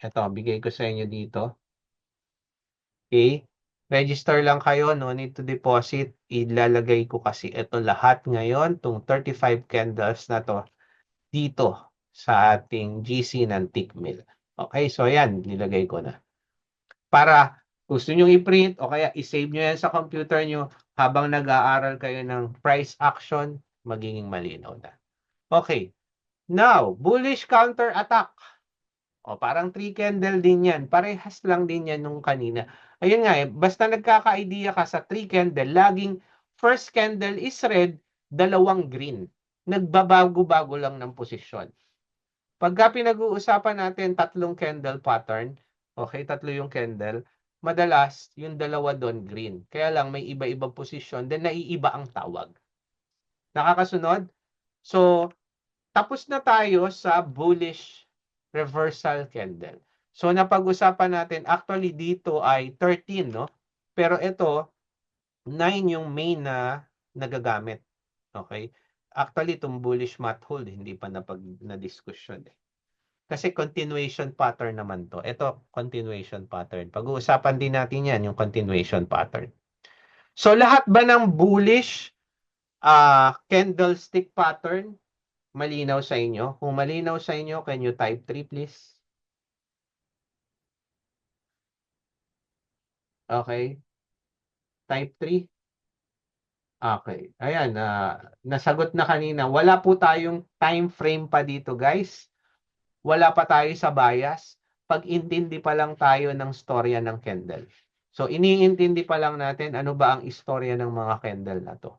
eto, bigay ko sa inyo dito. Okay? Register lang kayo, no need to deposit. Ilalagay ko kasi ito lahat ngayon, tong 35 candles na to, dito sa ating GC ng tickmill. Okay, so yan, nilagay ko na. Para gusto nyo i-print o kaya i-save nyo yan sa computer nyo habang nag-aaral kayo ng price action, magiging malinaw na. Okay. Now, bullish counter attack. O, parang 3 candle din yan. Parehas lang din yan nung kanina. Ayun nga basta nagkaka-idea ka sa 3 candle, laging first candle is red, dalawang green. Nagbabago-bago lang ng posisyon. Pagka pinag-uusapan natin tatlong candle pattern, okay, tatlo yung candle, madalas yung dalawa doon green. Kaya lang may iba-ibang posisyon, then naiiba ang tawag. Nakakasunod? So, tapos na tayo sa bullish reversal candle. So, napag-usapan natin, actually dito ay 13, no? Pero ito, 9 yung main na nagagamit. Okay? Actually, itong bullish mat hold, hindi pa na-discussion eh. Kasi continuation pattern naman to. Ito, continuation pattern. Pag-uusapan din natin yan, yung continuation pattern. So, lahat ba ng bullish candlestick pattern malinaw sa inyo? Kung malinaw sa inyo, can you type 3 please? Okay. Type 3. Okay. Ayan, nasagot na kanina. Wala po tayong time frame pa dito, guys. Wala pa tayo sa bias. Pag-intindi pa lang tayo ng storya ng candle. So, iniintindi pa lang natin ano ba ang istorya ng mga candle na to.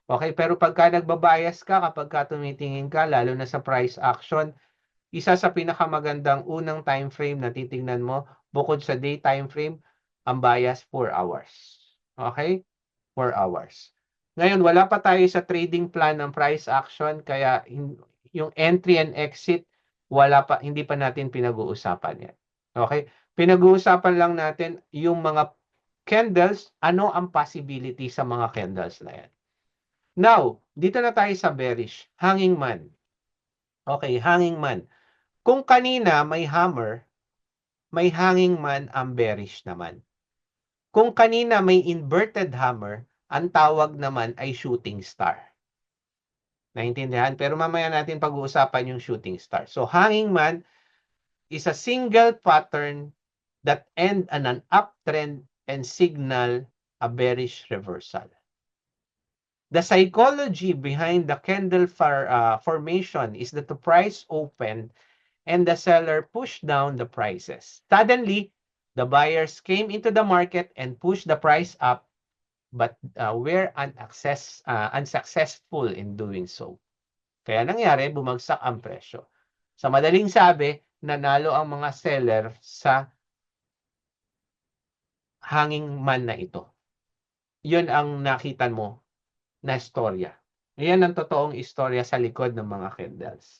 Okay, pero pagka nagbabias ka, kapag ka tumitingin ka, lalo na sa price action, isa sa pinakamagandang unang time frame na titingnan mo, bukod sa day time frame, ang bias 4 hours. Okay? 4 hours. Ngayon, wala pa tayo sa trading plan ng price action, kaya yung entry and exit, wala pa, hindi pa natin pinag-uusapan yan. Okay? Pinag-uusapan lang natin yung mga candles, ano ang possibility sa mga candles na yan. Now, dito na tayo sa bearish. Hanging man. Okay, hanging man. Kung kanina may hammer, may hanging man ang bearish naman. Kung kanina may inverted hammer, ang tawag naman ay shooting star. Naintindihan? Pero mamaya natin pag-uusapan yung shooting star. So, hanging man is a single pattern that end on an uptrend and signal a bearish reversal. The psychology behind the candle formation is that the price opened and the seller pushed down the prices. Suddenly, the buyers came into the market and pushed the price up, but were unsuccessful in doing so. Kaya nangyari, bumagsak ang presyo. Sa madaling sabi, nanalo ang mga seller sa hanging man na ito. Yun ang nakita mo na istorya. Yan ang totoong istorya sa likod ng mga candles.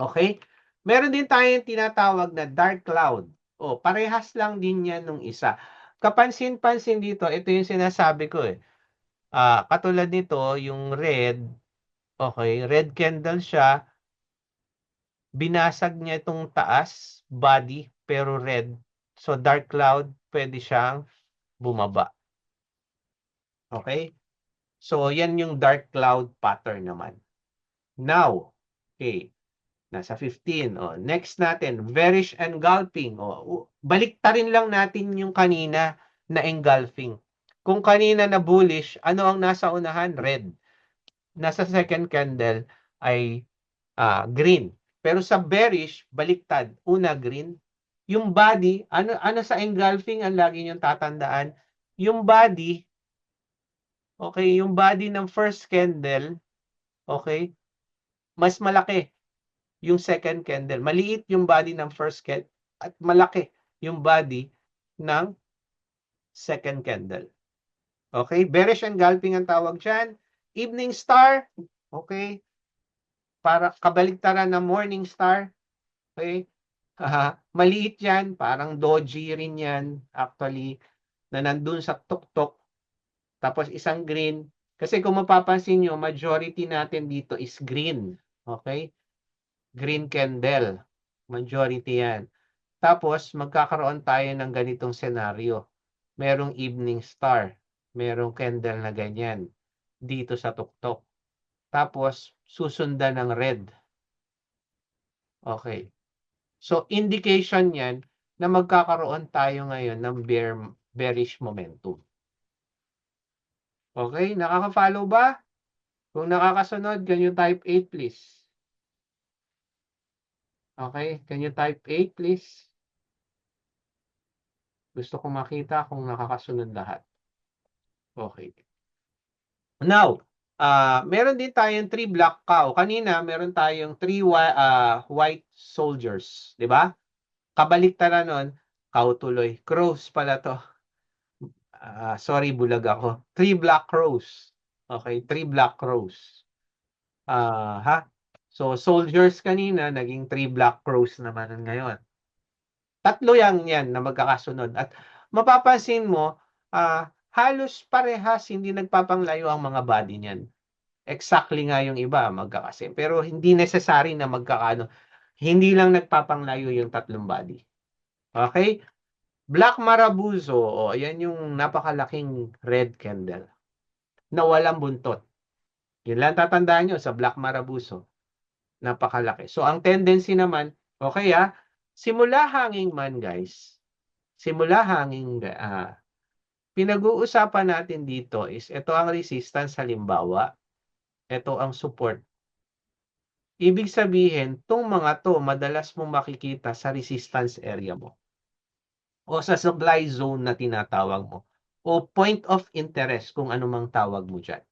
Okay? Meron din tayong tinatawag na dark cloud. O, parehas lang din yan nung isa. Kapansin-pansin dito, ito yung sinasabi ko eh. Katulad nito, yung red, okay, red candle siya, binasag niya itong taas, body, pero red. So, dark cloud, pwede siyang bumaba. Okay? So, yan yung dark cloud pattern naman. Now, okay, nasa 15. Next natin, bearish engulfing. Baliktarin lang natin yung kanina na engulfing. Kung kanina na bullish, ano ang nasa unahan? Red. Nasa second candle ay green. Pero sa bearish, baliktad. Una green. Yung body, ano sa engulfing ang lagi niyong tatandaan? Yung body, okay, yung body ng first candle, okay, mas malaki yung second candle. Maliit yung body ng first candle at malaki yung body ng second candle. Okay? Bearish engulfing ang tawag dyan. Evening star. Okay? Para kabaligtaran ng morning star. Okay? Maliit yan. Parang doji rin yan. Actually, na nandun sa tuktok. Tapos isang green. Kasi kung mapapansin nyo, majority natin dito is green. Okay? Green candle. Majority yan. Tapos, magkakaroon tayo ng ganitong senaryo. Merong evening star. Merong candle na ganyan. Dito sa tuktok. Tapos, susundan ng red. Okay. So, indication yan na magkakaroon tayo ngayon ng bearish momentum. Okay? Nakaka-follow ba? Kung nakakasunod, can you type 8 please? Okay? Can you type 8 please? Gusto ko makita kung nakakasunod lahat. Okay. Now, meron din tayong 3 black cow. Kanina, meron tayong 3 white soldiers. Di ba? Kabaliktaran nun, Cow tuloy. Crows pala to. Sorry, bulag ako. 3 black crows. Okay, 3 black crows. Ha? So, soldiers kanina, naging 3 black crows naman ngayon. Tatlo yan na magkakasunod. At mapapansin mo, halos parehas, hindi nagpapanglayo ang mga body niyan. Exactly nga yung iba, magkakasi. Pero hindi necessary na magkakaano. Hindi lang nagpapanglayo yung tatlong body. Okay? Black Marabuzo, ayan yung napakalaking red candle na walang buntot. Yun lang tatandaan nyo sa Black Marabuzo. Napakalaki. So, ang tendency naman, okay simula hanging man guys, simula hanging, pinag-uusapan natin dito is ito ang resistance halimbawa, ito ang support. Ibig sabihin, tong mga to, madalas mong makikita sa resistance area mo o sa supply zone na tinatawag mo o point of interest kung ano mang tawag mo dyan.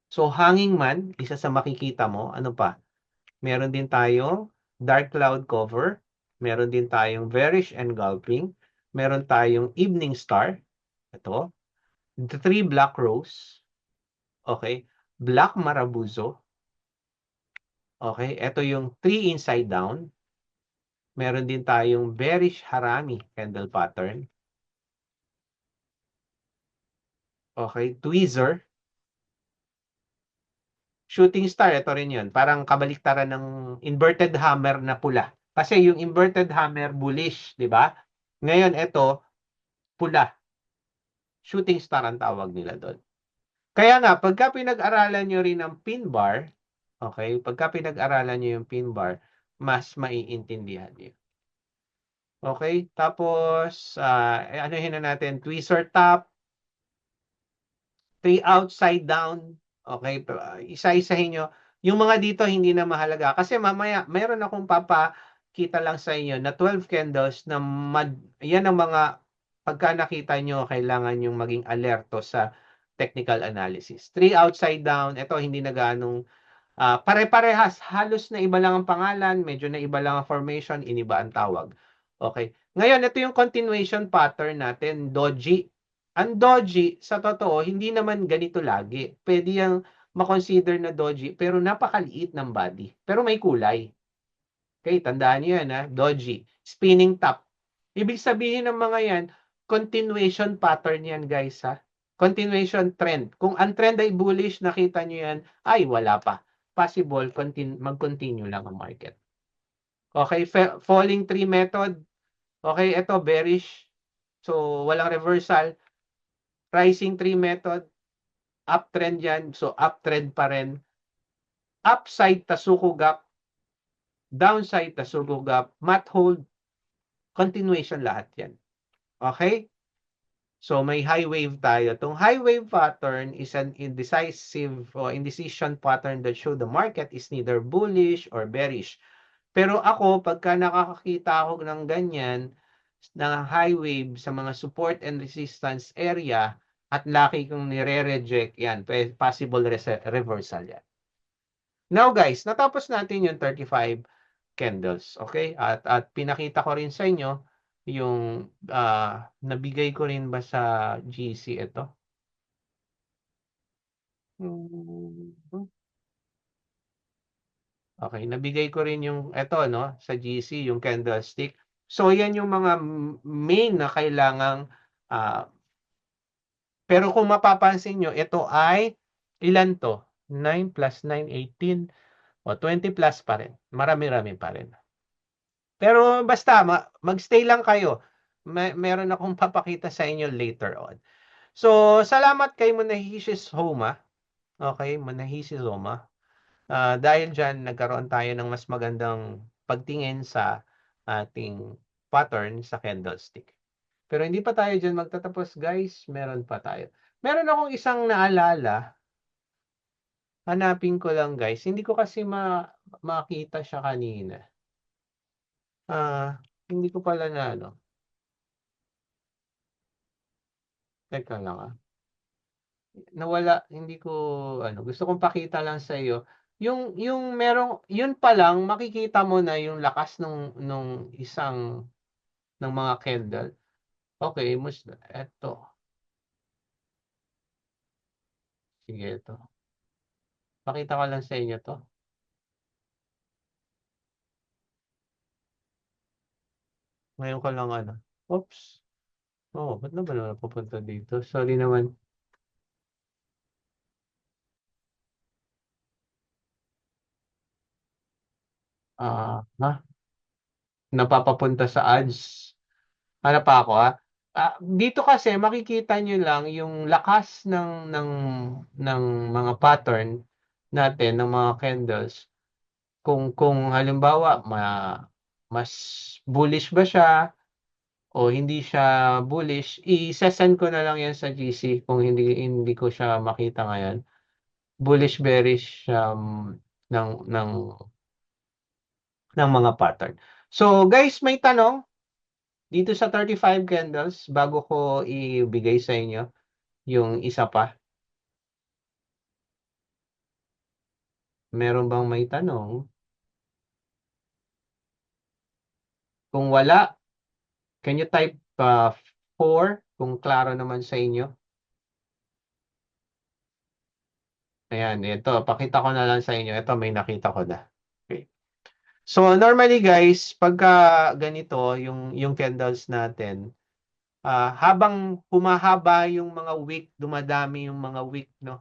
So, hanging man, isa sa makikita mo, ano pa? Meron din tayong dark cloud cover, meron din tayong bearish engulfing, meron tayong evening star, ito, the 3 black crows, okay, black marabuzo, okay, ito yung 3 inside down, meron din tayong bearish harami candle pattern, okay, tweezer, shooting star, ito rin yun, parang kabaliktaran ng inverted hammer na pula. Kasi yung inverted hammer bullish, di ba? Ngayon, ito, pula. Shooting star ang tawag nila doon. Kaya nga, pagka pinag-aralan nyo rin ang pin bar, okay, pagka pinag-aralan nyo yung pin bar, mas maiintindihan nyo. Okay, tapos, anuhin na natin, tweezer top, 3 outside down, okay, isa-isahin nyo. Yung mga dito, hindi na mahalaga. Kasi mamaya, mayroon akong papakita lang sa inyo na 12 candles na yan ang mga pagka nakita nyo, kailangan yung maging alerto sa technical analysis. 3 outside down, ito hindi na ganong pare-parehas, halos na iba lang ang pangalan, medyo na iba lang ang formation, iniba ang tawag. Okay. Ngayon, ito yung continuation pattern natin, doji. Ang doji, sa totoo, hindi naman ganito lagi. Pwede yung makonsider na doji, pero napakaliit ng body. Pero may kulay. Okay, tandaan niyo yan, doji. Spinning top. Ibig sabihin ng mga yan, continuation pattern yan, guys, ha? Continuation trend. Kung ang trend ay bullish, nakita niyo yan, ay wala pa. Possible, mag-continue lang ang market. Okay, falling tree method. Okay, ito bearish. So, walang reversal. Rising tree method. Uptrend yan. So, uptrend pa rin. Upside, Tasuku gap. Downside, Tasuku gap. Mat hold. Continuation lahat yan. Okay? So, may high wave tayo. Itong high wave pattern is an indecisive or indecision pattern that show the market is neither bullish or bearish. Pero ako, pagka nakakakita ako ng ganyan, na high wave sa mga support and resistance area, at laki kong nire-reject, yan, possible reversal yan. Now guys, natapos natin yung 35 candles, okay? At pinakita ko rin sa inyo yung nabigay ko rin ba sa GC ito? Okay, nabigay ko rin yung ito no sa GC yung candlestick. So yan yung mga main na kailangang pero kung mapapansin nyo, ito ay ilan to? 9 plus 9, 18 o 20 plus pa rin. Marami-rami pa rin. Pero basta, magstay lang kayo. Meron akong papakita sa inyo later on. So, salamat kay Monahisis Homa. Okay, Monahisis Homa. Dahil dyan, nagkaroon tayo ng mas magandang pagtingin sa ating pattern sa candlestick. Pero hindi pa tayo dyan magtatapos, guys. Meron pa tayo. Meron akong isang naalala. Hanapin ko lang, guys. Hindi ko kasi makita siya kanina. Hindi ko pala na, ano. Teka lang, nawala, hindi ko, gusto kong pakita lang sa iyo. Yung merong, yun pa lang, makikita mo na yung lakas nung isang ng mga candle. Okay, eto. Sige, ito. Pakita ko lang sa inyo to. Ngayon ko lang ano. Oops. Oh, ba't na ba napupunta dito? Sorry naman. Ha? Napapapunta sa ads. Hanap pa ako, ha? Dito kasi makikita nyo lang yung lakas ng mga pattern natin ng mga candles. Kung halimbawa mas bullish ba siya o hindi siya bullish, i-send ko na lang yan sa GC kung hindi ko siya makita ngayon. Bullish bearish ng mga pattern. So guys, may tanong dito sa 35 candles bago ko ibigay sa inyo yung isa pa. Meron bang may tanong? Kung wala, can you type 4 kung klaro naman sa inyo? Ayan, ito. Pakita ko na lang sa inyo. Ito, may nakita ko na. Okay. So, normally guys, pagka ganito, yung candles natin, habang humahaba yung mga wick, dumadami yung mga wick, no?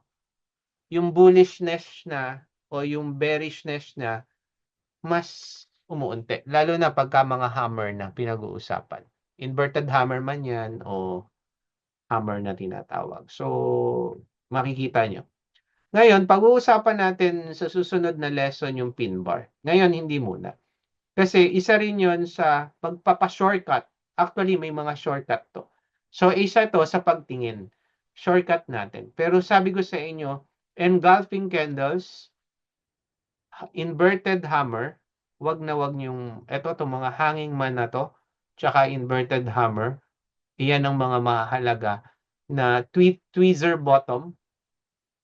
Yung bullishness na o yung bearishness na, mas umuunti. Lalo na pagka mga hammer na pinag-uusapan. Inverted hammer man yan o hammer na tinatawag. So, makikita nyo. Ngayon, pag-uusapan natin sa susunod na lesson yung pin bar. Ngayon, hindi muna. Kasi isa rin yon sa pagpapa-shortcut. Actually, may mga shortcut to. So, isa to sa pagtingin. Shortcut natin. Pero sabi ko sa inyo, engulfing candles, inverted hammer, wag yung, eto to mga hanging man na to, tsaka inverted hammer, iyan ang mga mahalaga na tweezer bottom.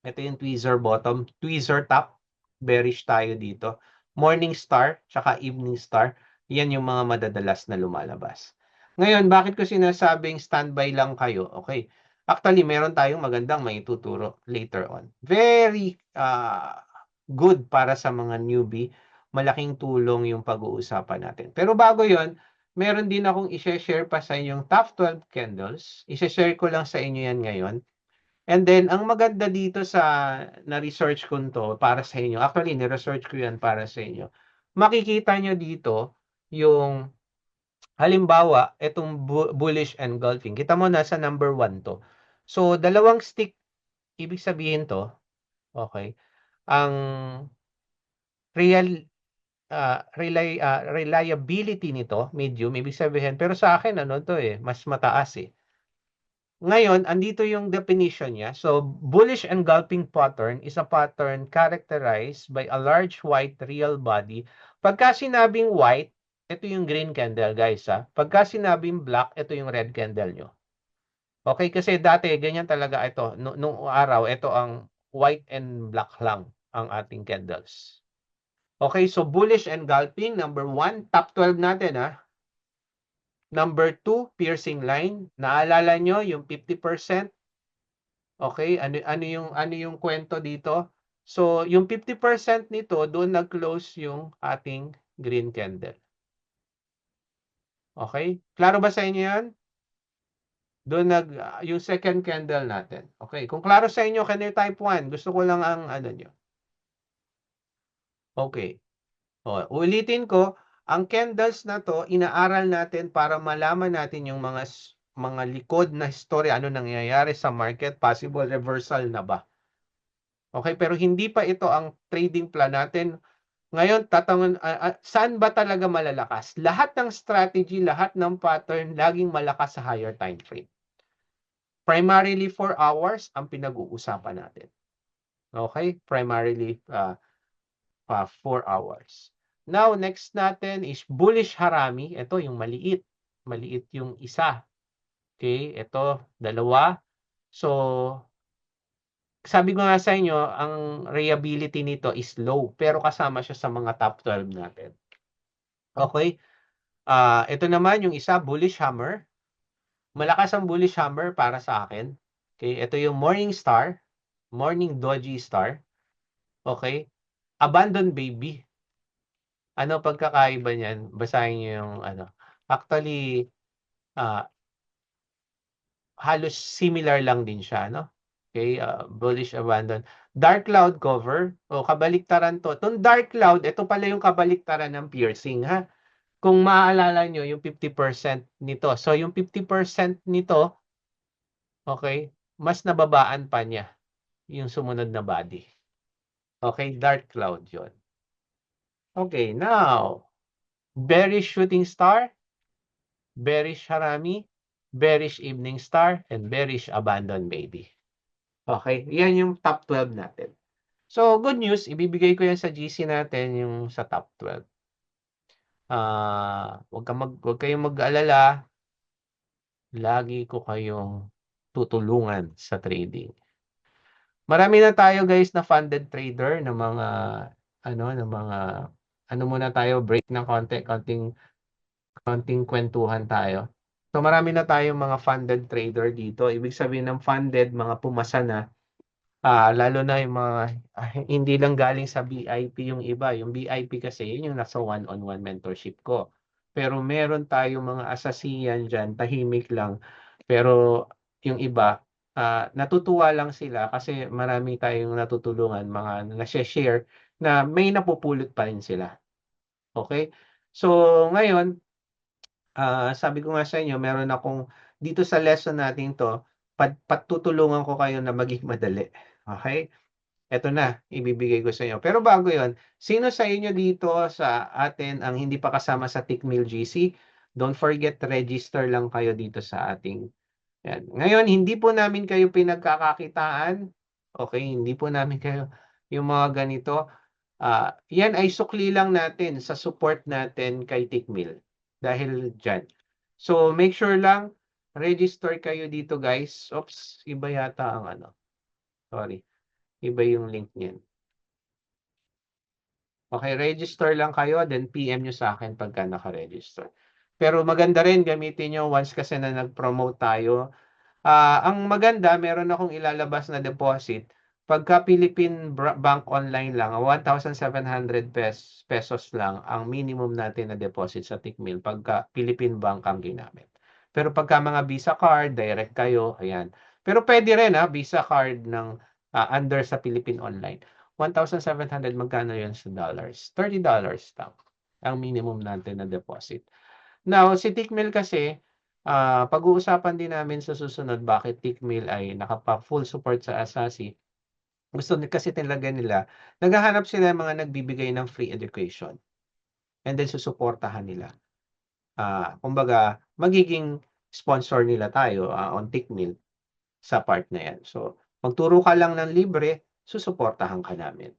Ito yung tweezer bottom, tweezer top, bearish tayo dito. Morning star, tsaka evening star, yan yung mga madadalas na lumalabas. Ngayon, bakit ko sinasabing standby lang kayo? Okay. Actually, meron tayong magandang maituturo later on. Very good para sa mga newbie. Malaking tulong yung pag-uusapan natin. Pero bago yon, meron din akong i-share pa sa inyong top 12 candles. I-share ko lang sa inyo yan ngayon. And then, ang maganda dito sa na-research ko to para sa inyo, actually, ni-research ko yan para sa inyo. Makikita nyo dito yung, halimbawa, itong bullish engulfing. Kita mo, nasa number 1 to. So, dalawang stick, ibig sabihin to, okay, ang reliability nito, medium, ibig sabihin, pero sa akin, ano to mas mataas Ngayon, andito yung definition niya. So, bullish engulfing pattern is a pattern characterized by a large white real body. Pagka sinabing white, ito yung green candle, guys. Pagka sinabing black, ito yung red candle nyo. Okay, kasi dati, ganyan talaga ito. Nung araw, ito ang white and black lang ang ating candles. Okay, so bullish engulfing, number 1, top 12 natin, Number 2, piercing line. Naalala nyo yung 50%? Okay, ano yung kwento dito? So, yung 50% nito, doon nag-close yung ating green candle. Okay? Klaro ba sa inyo 'yan? Doon yung second candle natin. Okay, kung klaro sa inyo, can you type 1? Gusto ko lang ang ano nyo. Okay. Ulitin ko, ang candles na to, inaaral natin para malaman natin yung mga likod na historya, ano nangyayari sa market, possible reversal na ba? Okay, pero hindi pa ito ang trading plan natin. Ngayon, saan ba talaga malalakas? Lahat ng strategy, lahat ng pattern, laging malakas sa higher time frame. Primarily 4 hours ang pinag-uusapan natin. Okay? Primarily 4 hours. Now, next natin is bullish harami. Ito yung maliit. Maliit yung isa. Okay? Ito, dalawa. So, sabi ko nga sa inyo, ang reliability nito is low. Pero kasama siya sa mga top 12 natin. Okay? Ito naman yung isa, bullish hammer. Malakas ang bullish hammer para sa akin. Okay, ito yung morning star, morning doji star. Okay, abandon baby. Ano pagkakaiba niyan? Basahin niyo yung ano. Actually, ah, halos similar lang din siya, no? Okay, bullish abandon. Dark cloud cover, o kabaliktaran to. Itong dark cloud, ito pala yung kabaliktaran ng piercing, ha? Kung maaalala nyo, yung 50% nito. So, yung 50% nito, okay, mas nababaan pa niya yung sumunod na body. Okay, dark cloud yon. Okay, now, bearish shooting star, bearish harami, bearish evening star, and bearish abandon baby. Okay, yan yung top 12 natin. So, good news, ibibigay ko yan sa GC natin, yung sa top 12. Huwag kayong mag-alala, lagi ko kayong tutulungan sa trading. Marami na tayo guys na funded trader ng mga ano muna tayo, break ng konting kwentuhan tayo. So marami na tayong mga funded trader dito. Ibig sabihin ng funded, mga pumasa na. Lalo na yung mga hindi lang galing sa BIP yung iba. Yung BIP kasi yun yung nasa one-on-one mentorship ko. Pero meron tayong mga asasiyan dyan, tahimik lang. Pero yung iba, natutuwa lang sila kasi marami tayong natutulungan, mga nasa-share na may napupulot pa rin sila. Okay? So ngayon, sabi ko nga sa inyo, meron akong dito sa lesson natin to, patutulungan ko kayo na maging madali. Okay? Eto na, ibibigay ko sa inyo. Pero bago yon, sino sa inyo dito sa atin ang hindi pa kasama sa Tickmill GC? Don't forget, register lang kayo dito sa ating. Yan. Ngayon, hindi po namin kayo pinagkakakitaan. Okay, hindi po namin kayo yung mga ganito. Yan ay sukli lang natin sa support natin kay Tickmill. Dahil dyan. So, make sure lang, register kayo dito guys. Oops, iba yata ang ano. Sorry. Iba yung link niyan. Okay, register lang kayo, then PM nyo sa akin pagka naka-register. Pero maganda rin gamitin nyo once kasi na nag-promote tayo. Ang maganda, meron akong ilalabas na deposit. Pagka Philippine Bank Online lang, 1,700 pesos lang ang minimum natin na deposit sa Tickmill pagka Philippine Bank ang ginamit. Pero pagka mga Visa card, direct kayo, ayan. Pero pwede rin Visa card ng under sa Philippine Online. 1,700 magkano yun sa dollars? $30 lang ang minimum natin na deposit. Now, si Tickmill kasi, pag-uusapan din namin sa susunod bakit Tickmill ay nakapa-full support sa Asasi. Gusto kasi talaga nila, naghahanap sila ng mga nagbibigay ng free education. And then susuportahan nila. Kumbaga, magiging sponsor nila tayo on Tickmill sa part na yan. So, magturo ka lang ng libre, susuportahan ka namin.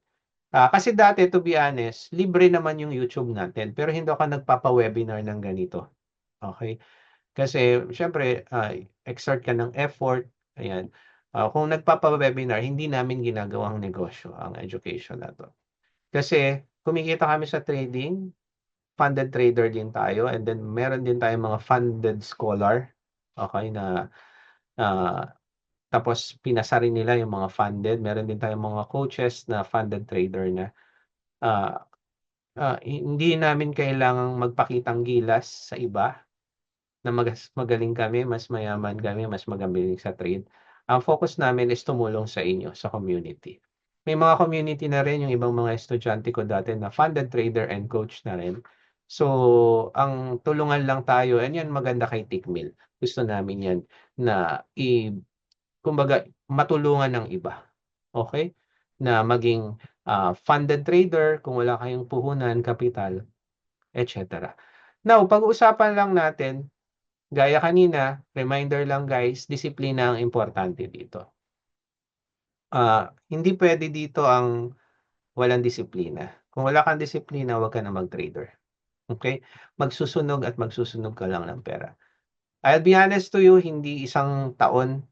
Kasi dati, to be honest, libre naman yung YouTube natin, pero hindi ako nagpapa-webinar ng ganito. Okay? Kasi, syempre, exert ka ng effort. Ayan. Kung nagpapa-webinar, hindi namin ginagawang negosyo ang education na to. Kasi, kumikita kami sa trading, funded trader din tayo, and then meron din tayong mga funded scholar. Okay, na tapos pinasa rin nila yung mga funded. Meron din tayong mga coaches na funded trader na hindi namin kailangang magpakitang gilas sa iba na magaling kami, mas mayaman kami, mas magaling sa trade. Ang focus namin is tumulong sa inyo, sa community. May mga community na rin, yung ibang mga estudyante ko dati na funded trader and coach na rin. So, ang tulungan lang tayo, and yan maganda kay Tickmill. Gusto namin yan na kumbaga, matulungan ng iba. Okay? Na maging funded trader kung wala kayong puhunan, kapital, etc. Now, pag-uusapan lang natin, gaya kanina, reminder lang guys, disiplina ang importante dito. Hindi pwede dito ang walang disiplina. Kung wala kang disiplina, huwag ka na mag-trader. Okay? Magsusunog at magsusunog ka lang ng pera. I'll be honest to you, hindi isang taon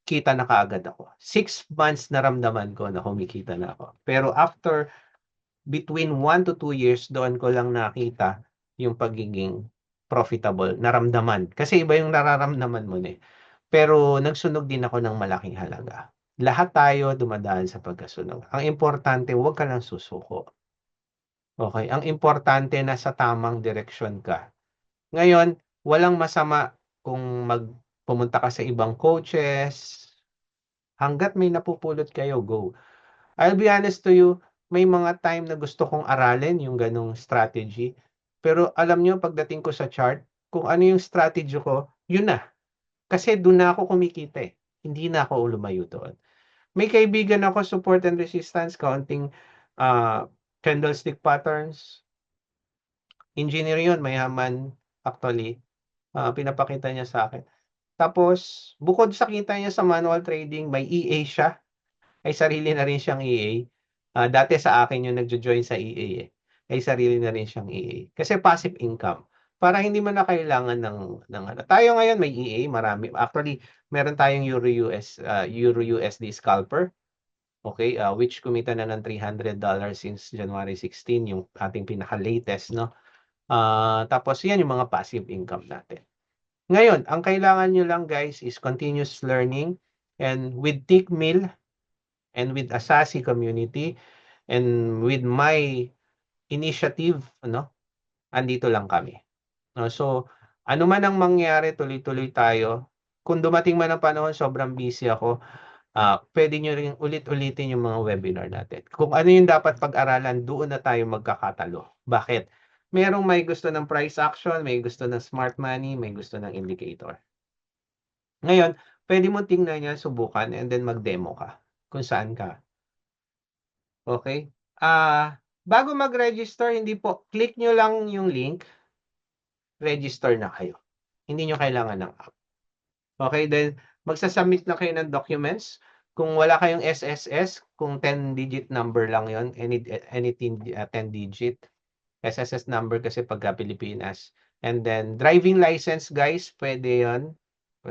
kita na kaagad ako. 6 months naramdaman ko na kumikita na ako. Pero after between 1 to 2 years, doon ko lang nakita yung pagiging profitable, naramdaman. Kasi iba yung nararamdaman mo na eh. Pero nagsunog din ako ng malaking halaga. Lahat tayo dumadaan sa pagkasunog. Ang importante, huwag ka lang susuko. Okay? Ang importante, nasa tamang direksyon ka. Ngayon, walang masama kung pumunta ka sa ibang coaches. Hanggat may napupulot kayo, go. I'll be honest to you, may mga time na gusto kong aralin yung ganong strategy. Pero alam nyo, pagdating ko sa chart, kung ano yung strategy ko, yun na. Kasi doon na ako kumikita eh. Hindi na ako lumayo doon. May kaibigan ako, support and resistance, counting uh, candlestick patterns. Engineer yun, mayaman actually. Pinapakita niya sa akin. Tapos, bukod sa kita niya sa manual trading, may EA siya. Ay sarili na rin siyang EA. Dati sa akin yung nagjo-join sa EA eh. Ay sarili na rin siyang EA. Kasi passive income. Para hindi mo na kailangan ng ano. Tayo ngayon may EA, marami. Actually, meron tayong Euro USD scalper. Okay, which kumita na ng $300 since January 16, yung ating pinaka-latest, no? Tapos yan yung mga passive income natin. Ngayon, ang kailangan nyo lang guys is continuous learning, and with Tickmill and with Asasi community and with my initiative, ano, andito lang kami. No? So, ano man ang mangyari, tuloy-tuloy tayo. Kung dumating man ang panahon, sobrang busy ako, pwede nyo rin ulit-ulitin yung mga webinar natin. Kung ano yung dapat pag-aralan, doon na tayo magkakatalo. Bakit? Merong may gusto ng price action, may gusto ng smart money, may gusto ng indicator. Ngayon, pwede mo tingnan yan, subukan, and then mag-demo ka kung saan ka. Okay? Bago mag-register, hindi po, click nyo lang yung link, register na kayo. Hindi nyo kailangan ng app. Okay, then magsasubmit na kayo ng documents. Kung wala kayong SSS, kung 10-digit number lang yon, anything 10-digit, SSS number kasi pagka Pilipinas. And then driving license guys, pwede yon.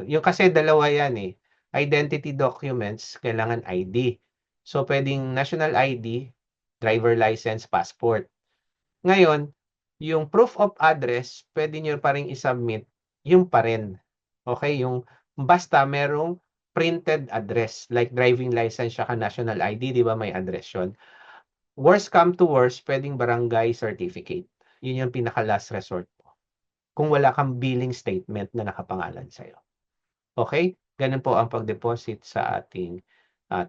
Yung kasi dalawa yan eh. Identity documents, kailangan ID. So pwedeng national ID, driver license, passport. Ngayon, yung proof of address, pwede nyo pa rin isubmit yung pa rin. Okay? Yung basta merong printed address, like driving license siya ka national ID, di ba may address yun? Worst come to worst, pwedeng barangay certificate. Yun yung pinaka last resort mo. Kung wala kang billing statement na nakapangalan sa'yo. Okay? Ganun po ang pag-deposit sa ating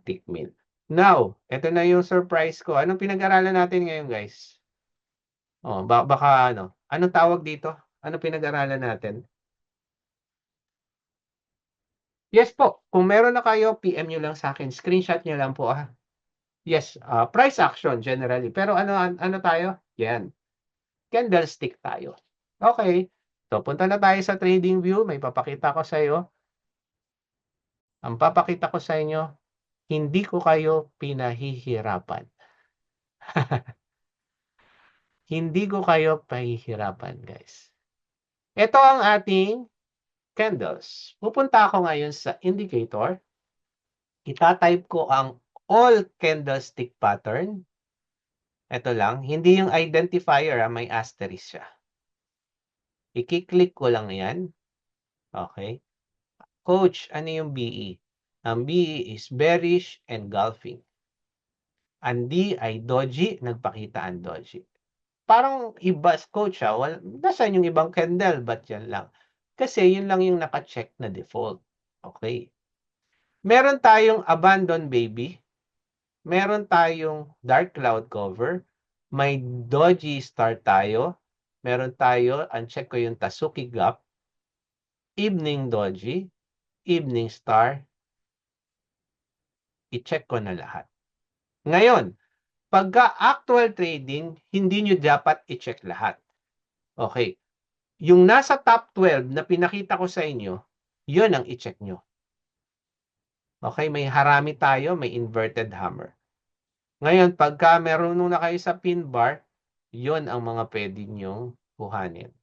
Tickmill. Now, ito na yung surprise ko. Anong pinag-aralan natin ngayon, guys? Baka ano. Anong tawag dito? Ano pinag-aralan natin? Yes po. Kung meron na kayo, PM nyo lang sa akin. Screenshot nyo lang po. Yes, price action generally. Pero ano tayo? Yan. Candlestick tayo. Okay. So, punta na tayo sa trading view. May papakita ko sa iyo. Ang papakita ko sa inyo, hindi ko kayo pinahihirapan. Hindi ko kayo pahihirapan, guys. Ito ang ating candles. Pupunta ako ngayon sa indicator. Itatype ko ang all candlestick pattern. Ito lang. Hindi yung identifier, may asterisk siya. I-click ko lang yan. Okay. Coach, ano yung BE? Ang BE is bearish engulfing. Ang D ay doji, nagpakita ang doji. Parang iba, coach nasaan yung ibang candle? Ba't yan lang? Kasi yun lang yung naka-check na default. Okay. Meron tayong abandon baby. Meron tayong dark cloud cover. May doji star tayo. Meron tayo, uncheck ko yung Tasuki gap. Evening doji. Evening star. I-check ko na lahat. Ngayon, pagka actual trading, hindi nyo dapat i-check lahat. Okay. Yung nasa top 12 na pinakita ko sa inyo, yun ang i-check nyo. Okay, may harami tayo, may inverted hammer. Ngayon, pagka meron na kayo sa pin bar, yun ang mga pwede nyong kuhanin.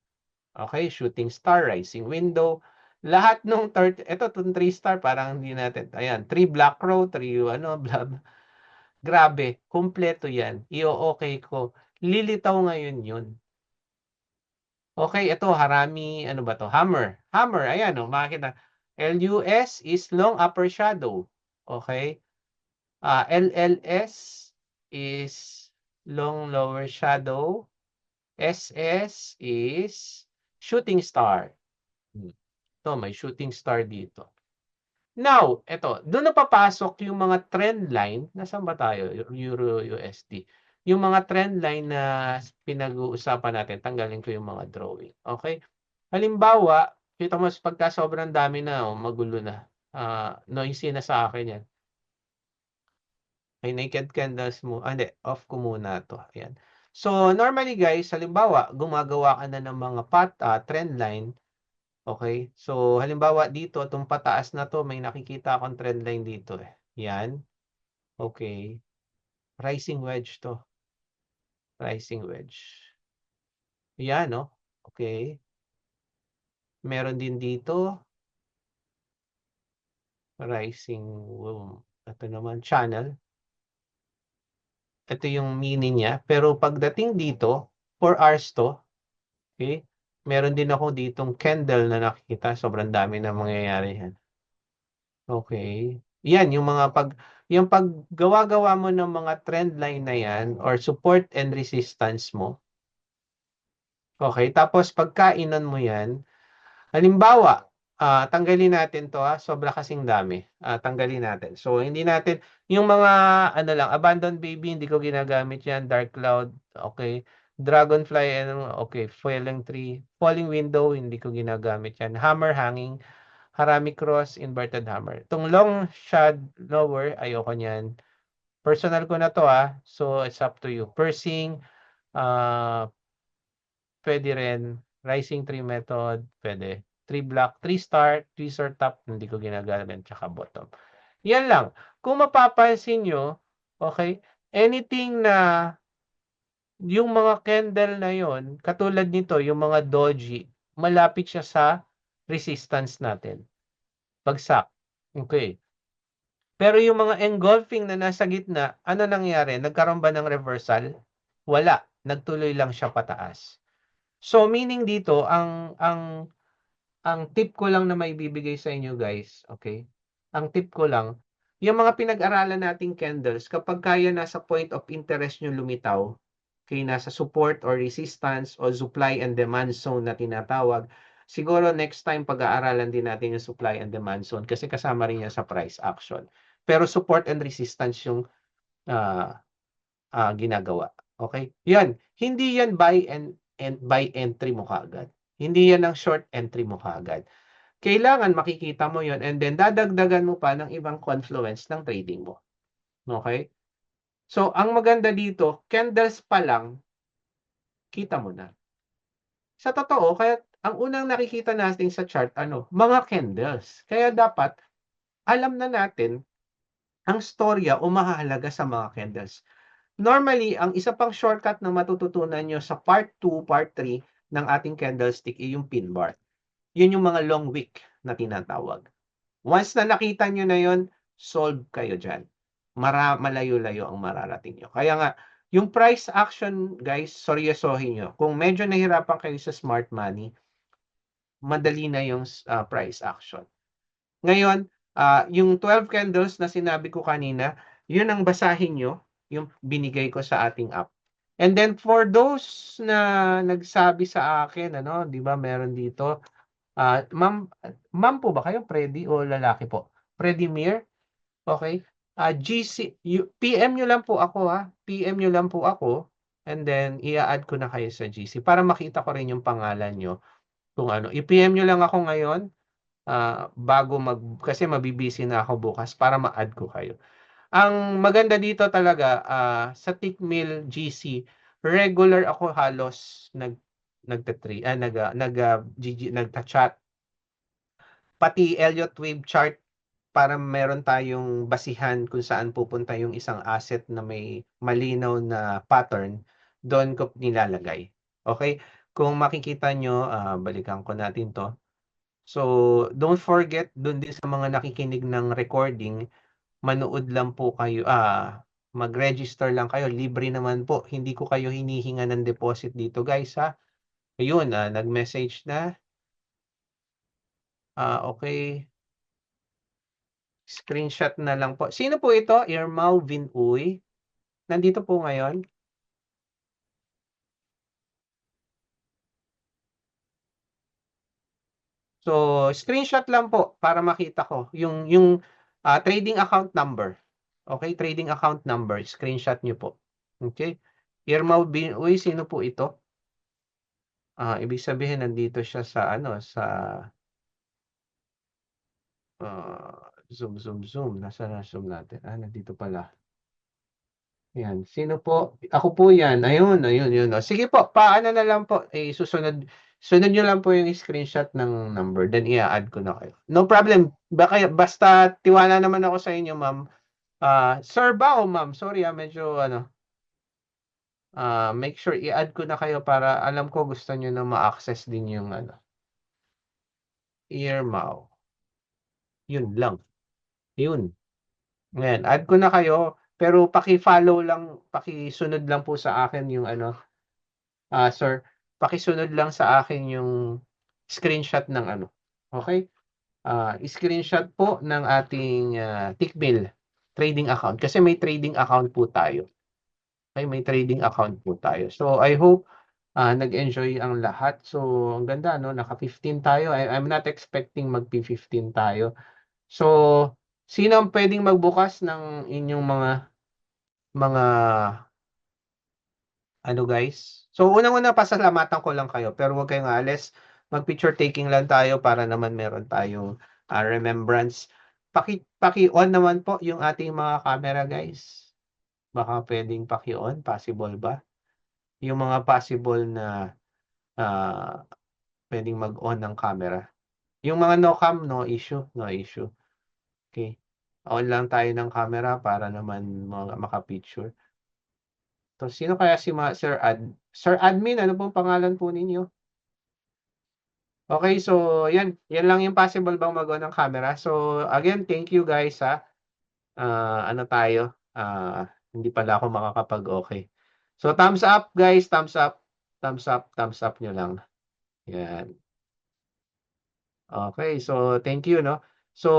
Okay, shooting star, rising window, lahat nung 30, ito itong 3 star, parang hindi natin, ayan, 3 black row, 3 blah, blah. Grabe, kumpleto yan. I-okay ko. Lilitaw ngayon yun. Okay, ito Harami, ano ba to? Hammer. Hammer, ayan oh, makikita. LUS is long upper shadow. Okay? LLS is long lower shadow. SS is shooting star. Ito, may shooting star dito. Now, ito, doon na papasok yung mga trend line. Nasaan ba tayo? Euro USD. Yung mga trend line na pinag-uusapan natin, tanggalin ko yung mga drawing. Okay? Halimbawa, kita mo pagka sobrang dami na, magulo na. Noisy na sa akin yan. May naked candles mo. Hindi, off ko muna to. Ayan. So, normally guys, halimbawa, gumagawa ka na ng mga trend line. Okay? So, halimbawa dito, itong pataas na to, may nakikita akong trend line dito eh. Yan. Okay. Rising wedge to. Rising wedge. Yan, no? Okay. Meron din dito. Rising, ito naman, channel. Ito yung meaning niya. Pero pagdating dito, 4 hours to. Okay? Meron din ako ditong candle na nakikita. Sobrang dami na mangyayari yan. Okay. Yan, yung paggawa-gawa mo ng mga trend line na yan or support and resistance mo. Okay, tapos pagkainan mo yan, halimbawa, tanggalin natin to sobra kasing dami. Tanggalin natin. So, hindi natin, yung mga, ano lang, abandoned baby, hindi ko ginagamit yan. Dark cloud, okay. Dragonfly, okay. Falling tree, falling window, hindi ko ginagamit yan. Hammer hanging, Harami cross, inverted hammer. Itong long shad lower, ayoko niyan. Personal ko na to so it's up to you. Pursing, pwede rin. Rising tree method, pwede. 3 block, 3 star, 3 star top, hindi ko ginagamit, tsaka bottom. Yan lang. Kung mapapansin nyo, okay, anything na yung mga candle na yon, katulad nito, yung mga doji, malapit siya sa resistance natin. Bagsak. Okay. Pero yung mga engulfing na nasa gitna, ano nangyari? Nagkaroon ba ng reversal? Wala. Nagtuloy lang siya pataas. So meaning dito, ang tip ko lang na maibibigay sa inyo guys, okay? Ang tip ko lang, yung mga pinag-aralan nating candles, kapag kaya nasa point of interest nyo lumitaw, kaya nasa support or resistance o supply and demand zone na tinatawag, siguro next time pag-aaralan din natin yung supply and demand zone kasi kasama rin yan sa price action. Pero support and resistance yung ginagawa. Okay? Yan. Hindi yan buy entry mo kaagad. Hindi yan ang short entry mo kaagad. Kailangan makikita mo yon and then dadagdagan mo pa ng ibang confluence ng trading mo. Okay? So, ang maganda dito, candles pa lang, kita mo na. Sa totoo, kaya ang unang nakikita natin sa chart, mga candles. Kaya dapat, alam na natin ang storya o mahalaga sa mga candles. Normally, ang isa pang shortcut na matututunan nyo sa part 2, part 3 ng ating candlestick ay yung pin bar. Yun yung mga long wick na tinatawag. Once na nakita nyo na yun, solve kayo dyan. Malayo-layo ang mararating nyo. Kaya nga, yung price action, guys, seryosohin nyo. Kung medyo nahirapan kayo sa smart money, madali na yung price action. Ngayon, yung 12 candles na sinabi ko kanina, yun ang basahin nyo, yung binigay ko sa ating app. And then for those na nagsabi sa akin, di ba meron dito, ma'am po ba kayo, Freddy o lalaki po? Freddy Mir? Okay. PM nyo lang po ako PM nyo lang po ako and then i-add ko na kayo sa GC para makita ko rin yung pangalan nyo kung ano. I-PM nyo lang ako ngayon kasi mabibisi na ako bukas para ma-add ko kayo. Ang maganda dito talaga sa Tickmill GC, regular ako halos nagta-chat pati Elliott Wave chart para meron tayong basihan kung saan pupunta yung isang asset na may malinaw na pattern, doon ko nilalagay. Okay? Kung makikita nyo, balikan ko natin to. So, don't forget, doon din sa mga nakikinig ng recording, manood lang po kayo, mag-register lang kayo, libre naman po. Hindi ko kayo hinihinga ng deposit dito guys Ayun, nag-message na. Okay. Screenshot na lang po. Sino po ito? Irmau Uy. Nandito po ngayon. So, screenshot lang po para makita ko yung trading account number. Okay, trading account number, screenshot niyo po. Okay? Irmau Uy, sino po ito? Ibig sabihin nandito siya sa sa zoom. Nasaan na zoom natin? Nandito pala. Yan. Sino po? Ako po yan. Ayun. Yun. Sige po, paano na lang po. Sunod nyo lang po yung screenshot ng number. Then, i-add ko na kayo. No problem. Basta tiwala naman ako sa inyo, ma'am. Sir ba o ma'am? Sorry, medyo make sure i-add ko na kayo para alam ko gusto nyo na ma-access din yung Earmow. Yun lang. Yun. Ngayon, add ko na kayo. Pero paki-follow lang, paki-sunod lang po sa akin yung sir, pakisunod lang sa akin yung screenshot ng Okay? Screenshot po ng ating Tickmill trading account kasi may trading account po tayo. Okay, may trading account po tayo. So I hope nag-enjoy ang lahat. So ang ganda no, naka-15 tayo. I'm not expecting mag-15 tayo. So sino ang pwedeng magbukas ng inyong mga guys. So unang-una pasalamatan ko lang kayo pero huwag kayong aalis. Mag-picture taking lang tayo para naman meron tayong remembrance. Paki-on naman po yung ating mga camera guys. Baka pwedeng paki-on, possible ba? Yung mga possible na pwedeng mag-on ng camera. Yung mga no cam, no issue. Okay. On lang tayo ng camera para naman maka-picture. So, sino kaya si Sir Admin, ano pong pangalan po ninyo? Okay, so yan lang yung possible bang mag-on ng camera. So, again, thank you guys ha. Ano tayo? Hindi pala ako makakapag-okay. So, thumbs up guys, thumbs up. Thumbs up nyo lang. Yan. Okay, so thank you, no? So,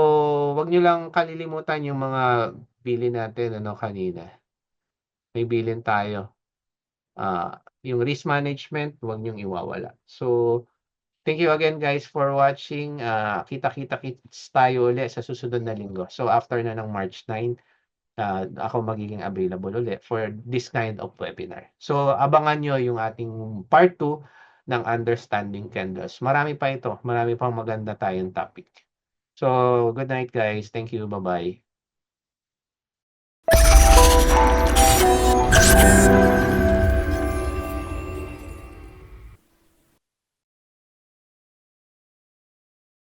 wag nyo lang kalilimutan yung mga bili natin, kanina. May bilin tayo. Yung risk management, wag nyong iwawala. So, thank you again guys for watching. Kita-kits tayo ulit sa susunod na linggo. So, after na ng March 9, ako magiging available ulit for this kind of webinar. So, abangan nyo yung ating part 2 ng Understanding Candles. Marami pa ito. Marami pang maganda tayong topic. So, good night guys. Thank you. Bye-bye.